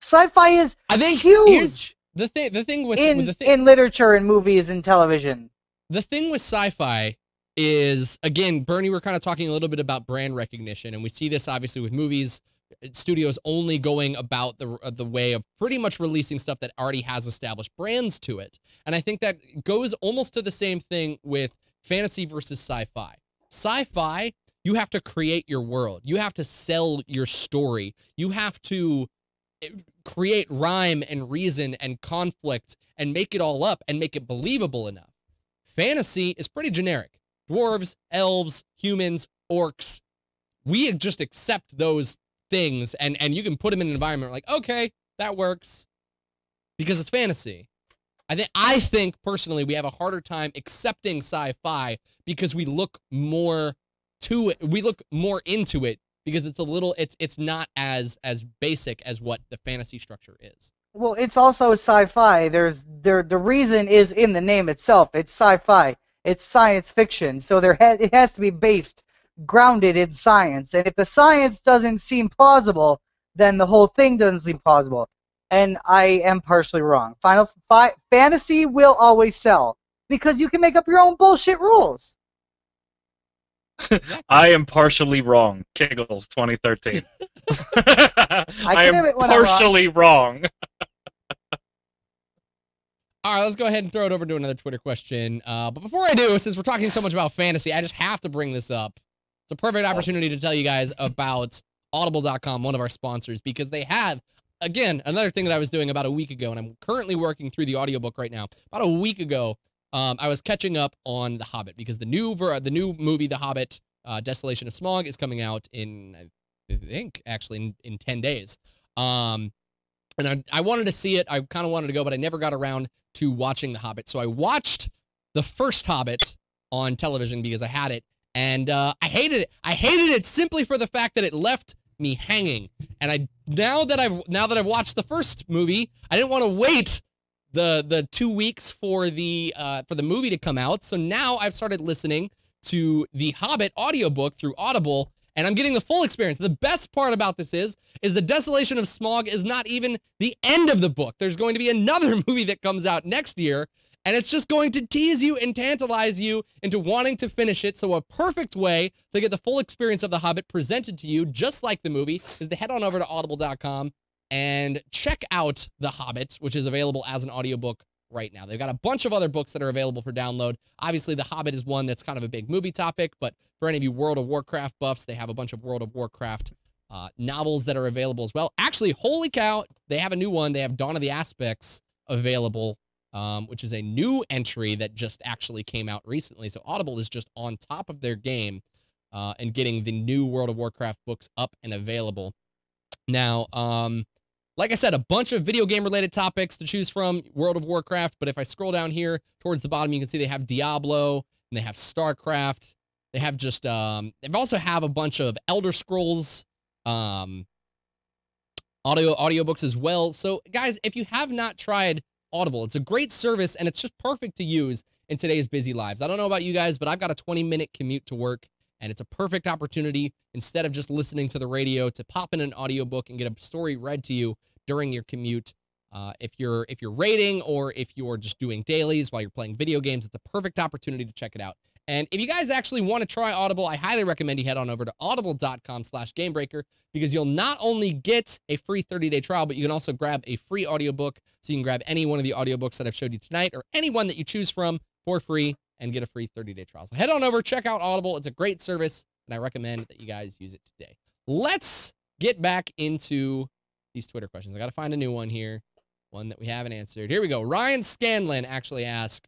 Sci-fi is huge.
The thing with
in literature and movies and television.
The thing with sci-fi is, again, Bernie, we're kind of talking a little bit about brand recognition, and we see this obviously with movies. Studios only going about the way of pretty much releasing stuff that already has established brands to it. And I think that goes almost to the same thing with fantasy versus sci-fi. Sci-fi, you have to create your world. You have to sell your story. You have to create rhyme and reason and conflict and make it all up and make it believable enough. Fantasy is pretty generic. Dwarves, elves, humans, orcs. We just accept those things and you can put them in an environment like, okay, that works because it's fantasy. I think personally we have a harder time accepting sci-fi because we look more to it. We look more into it because it's not as basic as what the fantasy structure is.
Well, it's also sci-fi. The reason is in the name itself. It's sci-fi. It's science fiction. So it has to be grounded in science. And if the science doesn't seem plausible, then the whole thing doesn't seem plausible. And I am partially wrong. Fantasy will always sell because you can make up your own bullshit rules.
I am partially wrong. Kiggles 2013. I am partially wrong.
All All right, let's go ahead and throw it over to another Twitter question. But before I do, since we're talking so much about fantasy, I just have to bring this up. It's a perfect opportunity to tell you guys about Audible.com, one of our sponsors, because they have, again, another thing that I was doing about a week ago, and I'm currently working through the audiobook right now. About a week ago, I was catching up on The Hobbit, because the new movie, The Hobbit, Desolation of Smaug, is coming out in, I think, actually, in 10 days. And I wanted to see it. I kind of wanted to go, but I never got around to watching The Hobbit. So I watched the first Hobbit on television because I had it, and I hated it. I hated it simply for the fact that it left me hanging. And now that I've watched the first movie, I didn't want to wait the 2 weeks for the movie to come out. So now I've started listening to the Hobbit audiobook through Audible, and I'm getting the full experience. The best part about this is the Desolation of Smaug is not even the end of the book. There's going to be another movie that comes out next year, and it's just going to tease you and tantalize you into wanting to finish it. So a perfect way to get the full experience of The Hobbit presented to you, just like the movie, is to head on over to audible.com and check out The Hobbit, which is available as an audiobook right now. They've got a bunch of other books that are available for download. Obviously, The Hobbit is one that's kind of a big movie topic, but for any of you World of Warcraft buffs, they have a bunch of World of Warcraft novels that are available as well. Actually, holy cow, they have a new one. They have Dawn of the Aspects available, which is a new entry that just actually came out recently. So Audible is just on top of their game and getting the new World of Warcraft books up and available. Now, like I said, a bunch of video game related topics to choose from, World of Warcraft, but if I scroll down here towards the bottom, you can see they have Diablo, and they have StarCraft. They have just, they also have a bunch of Elder Scrolls audiobooks as well. So guys, if you have not tried Audible, it's a great service, and it's just perfect to use in today's busy lives. I don't know about you guys, but I've got a 20-minute commute to work, and it's a perfect opportunity, instead of just listening to the radio, to pop in an audiobook and get a story read to you during your commute. If you're raiding, or if you're just doing dailies while you're playing video games, it's a perfect opportunity to check it out. And if you guys actually want to try Audible, I highly recommend you head on over to audible.com/Gamebreaker, because you'll not only get a free 30-day trial, but you can also grab a free audiobook. So you can grab any one of the audiobooks that I've showed you tonight, or any one that you choose from for free, and get a free 30-day trial. So head on over, check out Audible. It's a great service, and I recommend that you guys use it today. Let's get back into these Twitter questions. I got to find a new one here, one that we haven't answered. Here we go. Ryan Scanlon actually asked,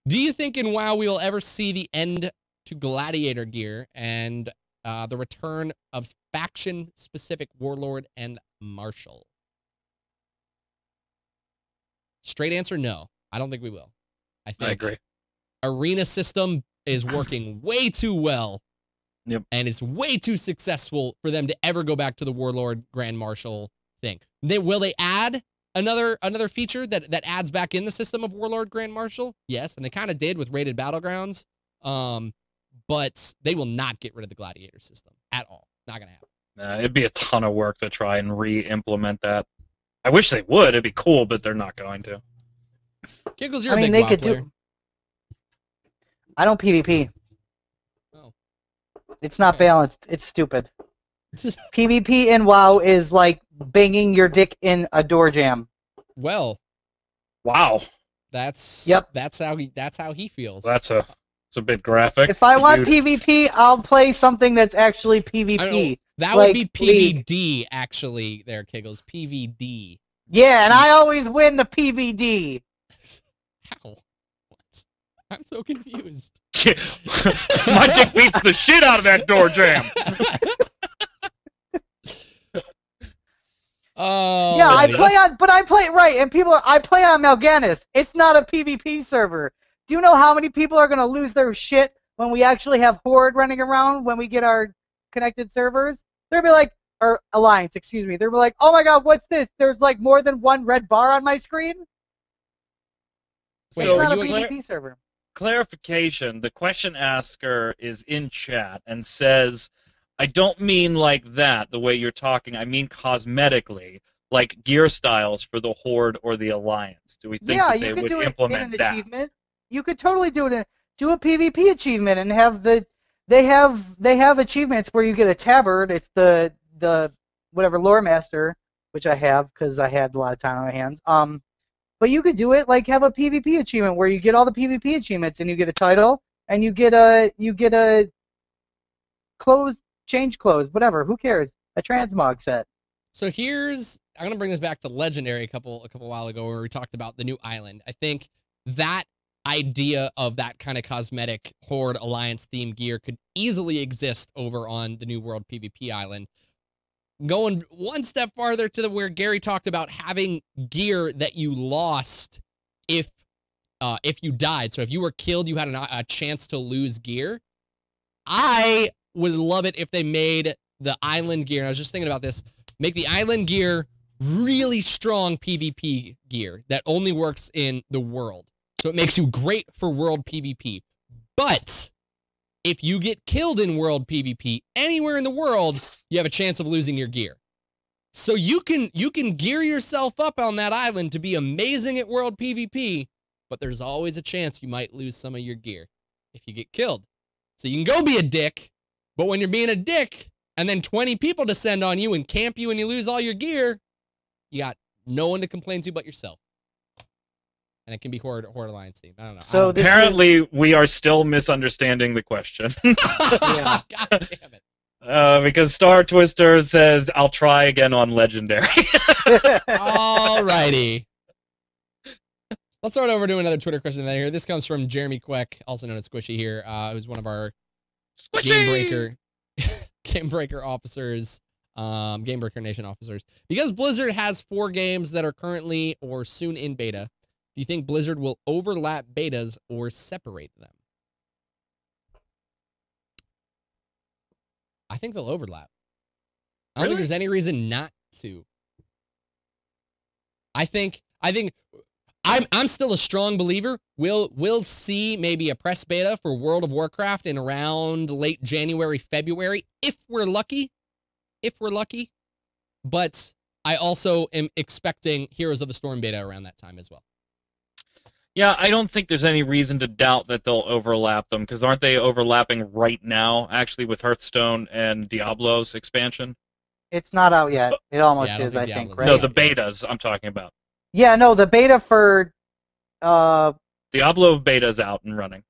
do you think in WoW we will ever see the end to gladiator gear and the return of faction-specific warlord and marshal? Straight answer, no. I don't think we will. I
agree.
Arena system is working way too well.
Yep.
And it's way too successful for them to ever go back to the warlord grand marshal thing. Will they add another feature that adds back in the system of warlord grand marshal? Yes, and they kind of did with rated battlegrounds. But they will not get rid of the gladiator system at all. Not gonna happen.
It'd be a ton of work to try and re-implement that. I wish they would. It'd be cool, but they're not going to.
Kiggles, you're a big WoW player.
I don't PvP.
Oh.
It's not balanced. It's stupid. PvP in WoW is like banging your dick in a door jam.
Well,
wow.
That's how he feels.
It's a bit graphic.
If I want PvP, I'll play something that's actually PvP.
That would be PvD, actually, there, Kiggles. PvD.
Yeah, and I always win the PvD.
How? What? I'm so confused.
My dick beats the shit out of that door jam.
Oh,
yeah, I play on Mal'Ganis. It's not a PvP server. Do you know how many people are going to lose their shit when we actually have Horde running around when we get our connected servers? They'll be like, or Alliance, excuse me. They'll be like, oh my god, what's this? There's like more than one red bar on my screen?
So
it's not a PvP server.
Clarification, the question asker is in chat and says, I don't mean like that, the way you're talking. I mean cosmetically, like gear styles for the Horde or the Alliance. Do we think that they would implement that? Achievement.
You could totally do a PvP achievement and have they have achievements where you get a tabard. It's the whatever lore master, which I have because I had a lot of time on my hands. But you could do it like have a PvP achievement where you get all the PvP achievements and you get a title and you get a clothes, change clothes, whatever. Who cares? A transmog set.
So I'm gonna bring this back to Legendary a couple while ago where we talked about the new island. I think that idea of that kind of cosmetic Horde Alliance themed gear could easily exist over on the New World PvP island. Going one step farther to where Gary talked about having gear that you lost if you died. So if you were killed, you had a chance to lose gear. I would love it if they made the island gear, and I was just thinking about this, make the island gear really strong PvP gear that only works in the world. So it makes you great for world PvP. But if you get killed in world PvP anywhere in the world, you have a chance of losing your gear. So you can gear yourself up on that island to be amazing at world PvP, but there's always a chance you might lose some of your gear if you get killed. So you can go be a dick, but when you're being a dick and then 20 people descend on you and camp you and you lose all your gear, you got no one to complain to but yourself. And it can be Horde Alliance team. I don't know.
So
apparently, we are still misunderstanding the question.
Yeah. God damn it.
Because Star Twister says, "I'll try again on Legendary."
Alrighty. Let's start over to another Twitter question here. This comes from Jeremy Queck, also known as Squishy here, who's one of our Gamebreaker officers, Gamebreaker Nation officers. Because Blizzard has 4 games that are currently or soon in beta, do you think Blizzard will overlap betas or separate them? I think they'll overlap. I don't think there's any reason not to. I'm still a strong believer. We'll see maybe a press beta for World of Warcraft in around late January, February, if we're lucky. But I also am expecting Heroes of the Storm beta around that time as well.
Yeah, I don't think there's any reason to doubt that they'll overlap them, because aren't they overlapping right now, actually, with Hearthstone and Diablo's expansion?
It's not out yet. It almost
Yeah,
is, I think,
Diablo's
right?
No, the betas I'm talking about.
Yeah, no, the beta for...
Diablo beta's out and running.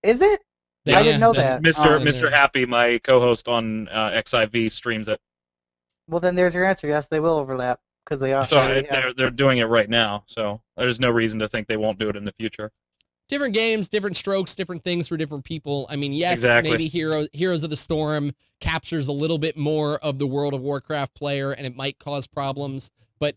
Is it? I didn't know that.
Mr. Happy, my co-host on XIV, streams it.
Well, then there's your answer. Yes, they will overlap, because they are.
So they're doing it right now, so there's no reason to think they won't do it in the future.
Different games, different strokes, different things for different people. I mean, yes,
Exactly.
maybe Heroes of the Storm captures a little bit more of the World of Warcraft player, and it might cause problems. But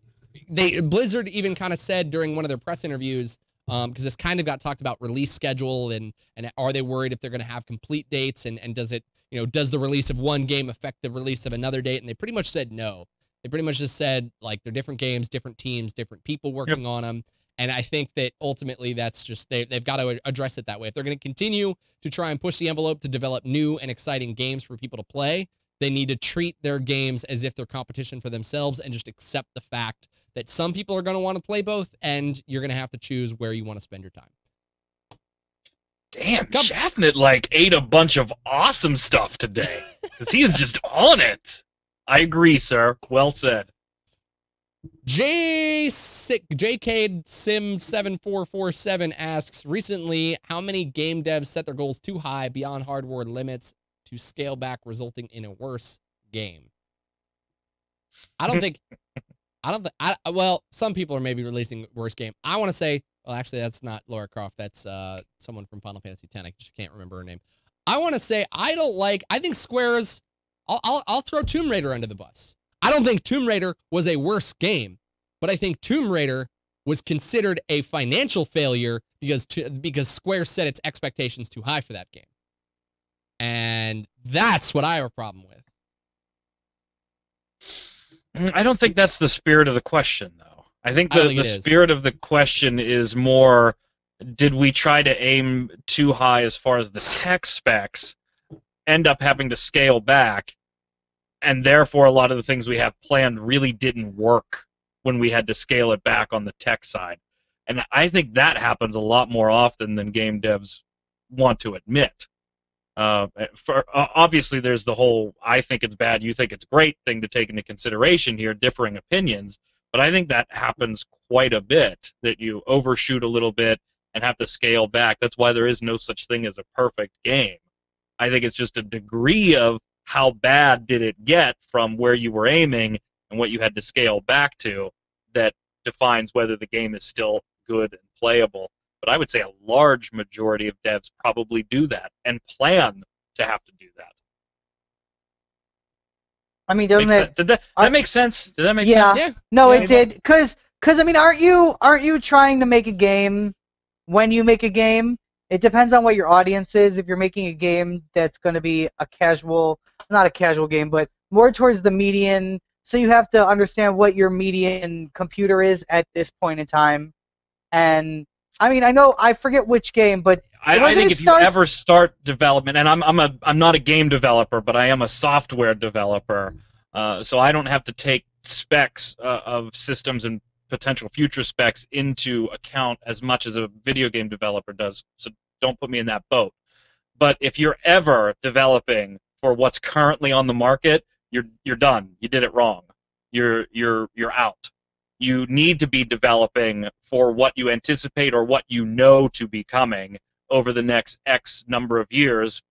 Blizzard even kind of said during one of their press interviews, because this kind of got talked about release schedule and are they worried if they're going to have complete dates, and does it, does the release of one game affect the release of another date? And they pretty much said no. They pretty much just said, like, they're different games, different teams, different people working on them. And I think that ultimately that's just, they've got to address it that way. If they're going to continue to try and push the envelope to develop new and exciting games for people to play, they need to treat their games as if they're competition for themselves and just accept the fact that some people are going to want to play both, and you're going to have to choose where you want to spend your time.
Damn, Shafnit, like, ate a bunch of awesome stuff today. Because he is just on it. I agree, sir. Well said.
JK Sim 7447 asks, recently, how many game devs set their goals too high beyond hardware limits to scale back, resulting in a worse game? Well, some people are maybe releasing worse game. I want to say, well, actually, that's not Lara Croft. That's someone from Final Fantasy X. I just can't remember her name. I want to say, I think Square's, I'll throw Tomb Raider under the bus. I don't think Tomb Raider was a worse game, but I think Tomb Raider was considered a financial failure because Square set its expectations too high for that game. And that's what I have a problem with.
I don't think that's the spirit of the question, though. I think the spirit of the question is more, did we try to aim too high as far as the tech specs, end up having to scale back, and therefore a lot of the things we have planned really didn't work when we had to scale it back on the tech side. And I think that happens a lot more often than game devs want to admit. Obviously, there's the whole I think it's bad, you think it's great thing to take into consideration here, differing opinions. But I think that happens quite a bit, that you overshoot a little bit and have to scale back. That's why there is no such thing as a perfect game. I think it's just a degree of how bad did it get from where you were aiming and what you had to scale back to that defines whether the game is still good and playable. But I would say a large majority of devs probably do that and plan to have to do that.
I mean, doesn't it?
Did that make sense? Did that make
Yeah.
sense?
Yeah. No,
Yeah,
it did. Because I mean, aren't you trying to make a game? When you make a game, it depends on what your audience is. If you're making a game that's going to be a casual, not a casual game, but more towards the median. So you have to understand what your median computer is at this point in time. And I mean, I forget which game, but
I think if you ever start development, and I'm not a game developer, but I am a software developer, so I don't have to take specs of systems and potential future specs into account as much as a video game developer does. So don't put me in that boat. But if you're ever developing for what's currently on the market, you're done. You did it wrong. You're out. You need to be developing for what you anticipate or what you know to be coming over the next X number of years,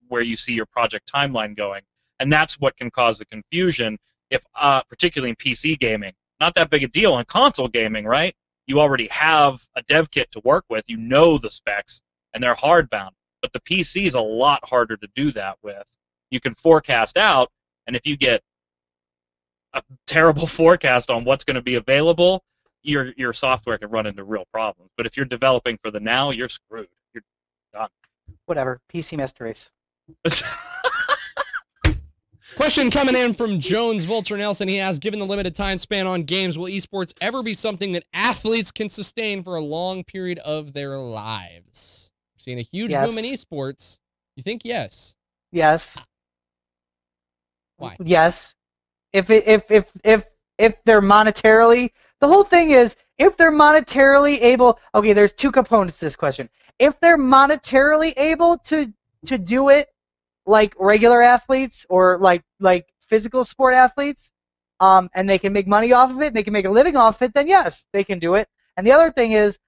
where you see your project timeline going. And that's what can cause the confusion, if particularly in PC gaming. Not that big a deal in console gaming, right? You already have a dev kit to work with. You know the specs, and they're hardbound. But the PC is a lot harder to do that with. You can forecast out, and if you get a terrible forecast on what's going to be available, your software can run into real problems. But if you're developing for the now, you're screwed. You're done.
Whatever. PC Master Race.
Question coming in from Jones Vulture Nelson. He asks, given the limited time span on games, will esports ever be something that athletes can sustain for a long period of their lives? We're seeing a huge boom in esports. You think yes?
Yes.
Why?
Yes. If they're monetarily, the whole thing is, if they're monetarily able, okay, there's two components to this question. If they're monetarily able to do it like regular athletes or like physical sport athletes, and they can make money off of it, and they can make a living off of it, then yes, they can do it. And the other thing is,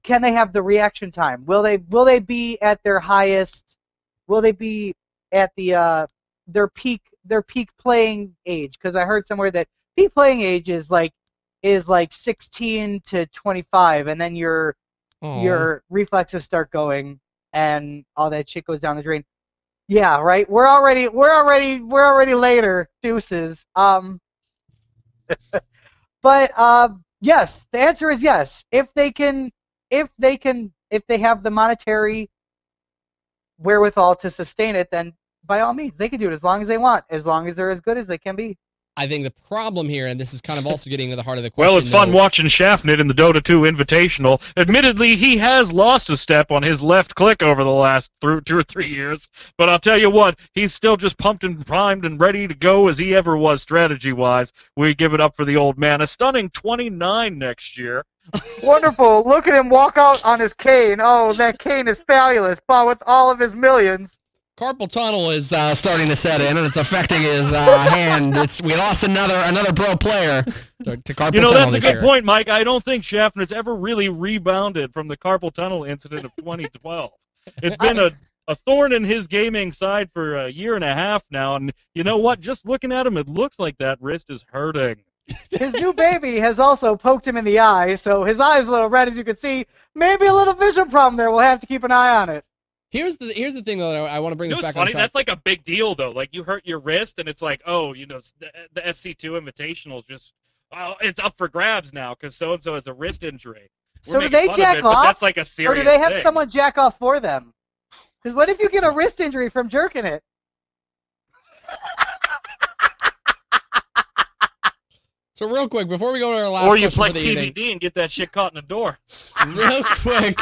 can they have the reaction time? Will they be at their highest? Will they be at their peak playing age? Because I heard somewhere that peak playing age is like 16 to 25, and then your reflexes start going, and all that shit goes down the drain. Yeah, right. We're already later. Deuces. But yes, the answer is yes. If they have the monetary wherewithal to sustain it, then by all means, they can do it as long as they want, as long as they're as good as they can be.
I think the problem here, and this is kind of also getting to the heart of the question.
Well, it's fun watching Shafnit in the Dota 2 Invitational. Admittedly, he has lost a step on his left click over the last 2 or 3 years, but I'll tell you what, he's still just pumped and primed and ready to go as he ever was strategy-wise. We give it up for the old man. A stunning 29 next year.
Wonderful. Look at him walk out on his cane. Oh, that cane is fabulous, but with all of his millions.
Carpal tunnel is starting to set in, and it's affecting his hand. We lost another pro player to carpal tunnel.
That's a good point, Mike. I don't think Schaffner's ever really rebounded from the carpal tunnel incident of 2012. It's been a thorn in his gaming side for a year and a half now, and you know what? Just looking at him, it looks like that wrist is hurting.
His new baby has also poked him in the eye, so his eye's a little red, as you can see. Maybe a little vision problem there. We'll have to keep an eye on it.
Here's the thing, though, that I want to bring this back on track.
That's like a big deal, though. Like, you hurt your wrist, and it's like, oh, the SC2 Invitational is just, it's up for grabs now because so-and-so has a wrist injury.
So do they jack off?
That's like a serious
Or do they have
thing.
someone jack off for them? Because what if you get a wrist injury from jerking it?
So real quick, before we go to our last question,
or you play
for the evening,
PvD and get that shit caught in the door.
Real quick,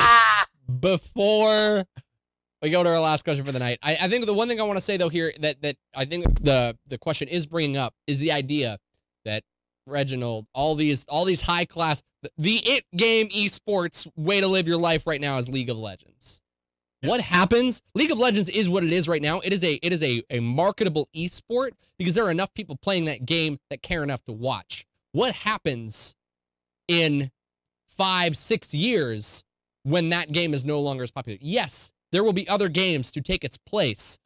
before we go to our last question for the night, I think the one thing I want to say, though, here that I think the question is bringing up is the idea that Reginald, all these high class, the it game esports way to live your life right now is League of Legends. Yeah. What happens? League of Legends is what it is right now. It is a marketable esport because there are enough people playing that game that care enough to watch. what happens in 5-6 years when that game is no longer as popular? Yes, there will be other games to take its place,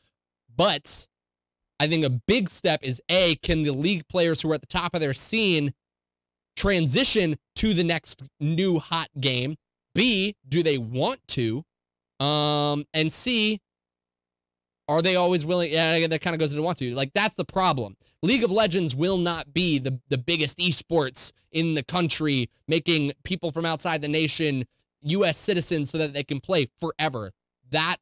but I think a big step is A, can the league players who are at the top of their scene transition to the next new hot game? B, do they want to? And C, are they always willing? Yeah, that kind of goes into want to. Like, that's the problem. League of Legends will not be the biggest esports in the country, making people from outside the nation U.S. citizens so that they can play forever. That,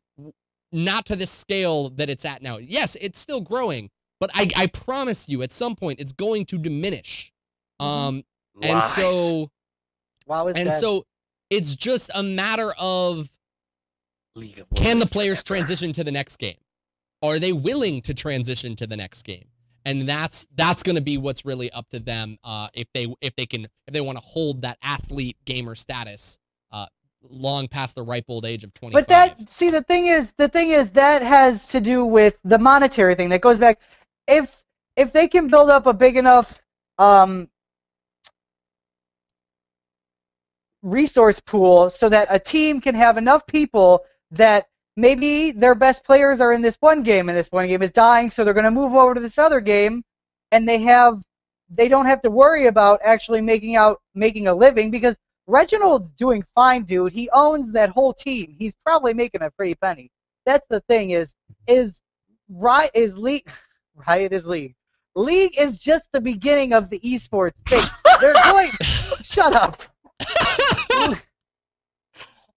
not to the scale that it's at now. Yes, it's still growing, but I promise you, at some point, it's going to diminish. And so, so it's just a matter of, can the players transition to the next game? Are they willing to transition to the next game? And that's going to be what's really up to them if they want to hold that athlete gamer status long past the ripe old age of 25.
But the thing is that has to do with the monetary thing. That goes back, if they can build up a big enough resource pool so that a team can have enough people that maybe their best players are in this one game and this one game is dying, so they're going to move over to this other game, and they don't have to worry about actually making a living, because Reginald's doing fine, dude. He owns that whole team. He's probably making a pretty penny. That's the thing Riot is League. Riot is League. League is just the beginning of the esports thing. They're going. Shut up.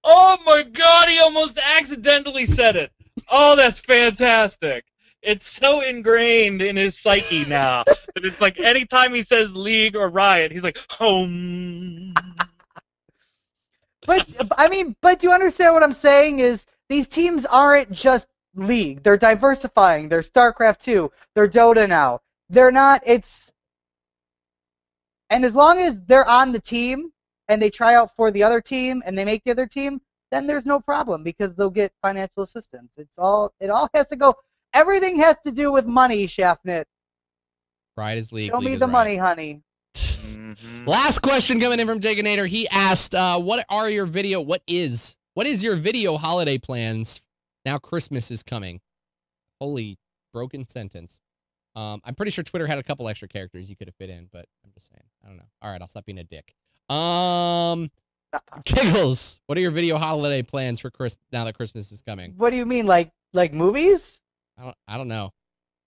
Oh my god, he almost accidentally said it. Oh, that's fantastic. It's so ingrained in his psyche now that it's like anytime he says League or Riot, he's like, home.
But do you understand what I'm saying? Is these teams aren't just League. They're diversifying. They're StarCraft 2. They're Dota now. They're not, and as long as they're on the team, and they try out for the other team, and they make the other team, then there's no problem, because they'll get financial assistance. It all has to go. Everything has to do with money, Shaftnet.
Riot is League.
Show me the money, honey.
Last question coming in from Jaganator. He asked, what is your video holiday plans now Christmas is coming? Holy broken sentence. I'm pretty sure Twitter had a couple extra characters you could have fit in, but I'm just saying. I don't know. All right, I'll stop being a dick. Kiggles, what are your video holiday plans for now that Christmas is coming?
What do you mean, like movies?
I don't know.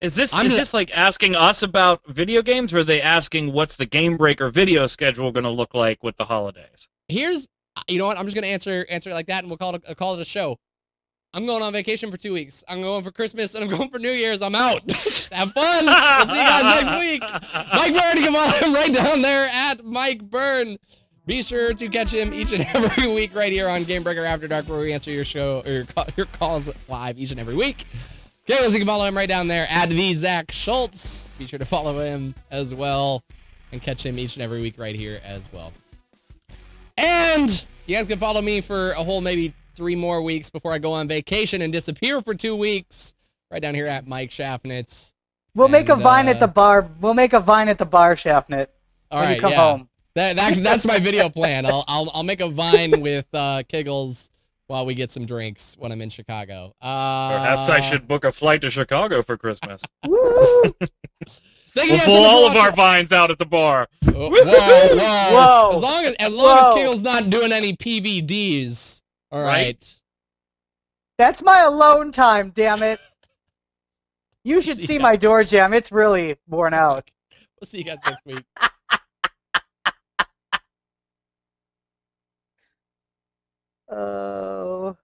Is this like asking us about video games, or are they asking what's the Gamebreaker video schedule going to look like with the holidays?
You know what? I'm just going to answer it like that, and we'll call it a show. I'm going on vacation for 2 weeks. I'm going for Christmas, and I'm going for New Year's. I'm out. Have fun. We'll see you guys next week. Mike Byrne, come on, right down there at Mike Byrne. Be sure to catch him each and every week right here on Gamebreaker After Dark, where we answer your calls live each and every week. Okay, you can follow him right down there at the Zach Schultz. Be sure to follow him as well and catch him each and every week right here as well. And you guys can follow me for a whole maybe 3 more weeks before I go on vacation and disappear for 2 weeks. Right down here at Mike Shaftnitz.
We'll make a Vine at the bar. We'll make a Vine at the bar, Shaftnet.
All right,
you come home.
That's my video plan. I'll make a Vine with Kiggles while we get some drinks when I'm in Chicago.
Perhaps I should book a flight to Chicago for Christmas.
Woo!
We'll pull all of our vines out at the bar.
Whoa. As long as Kiggles not doing any PVDs. All right.
That's my alone time, damn it. You should see my door jam. It's really worn out.
We'll see you guys next week.
Oh.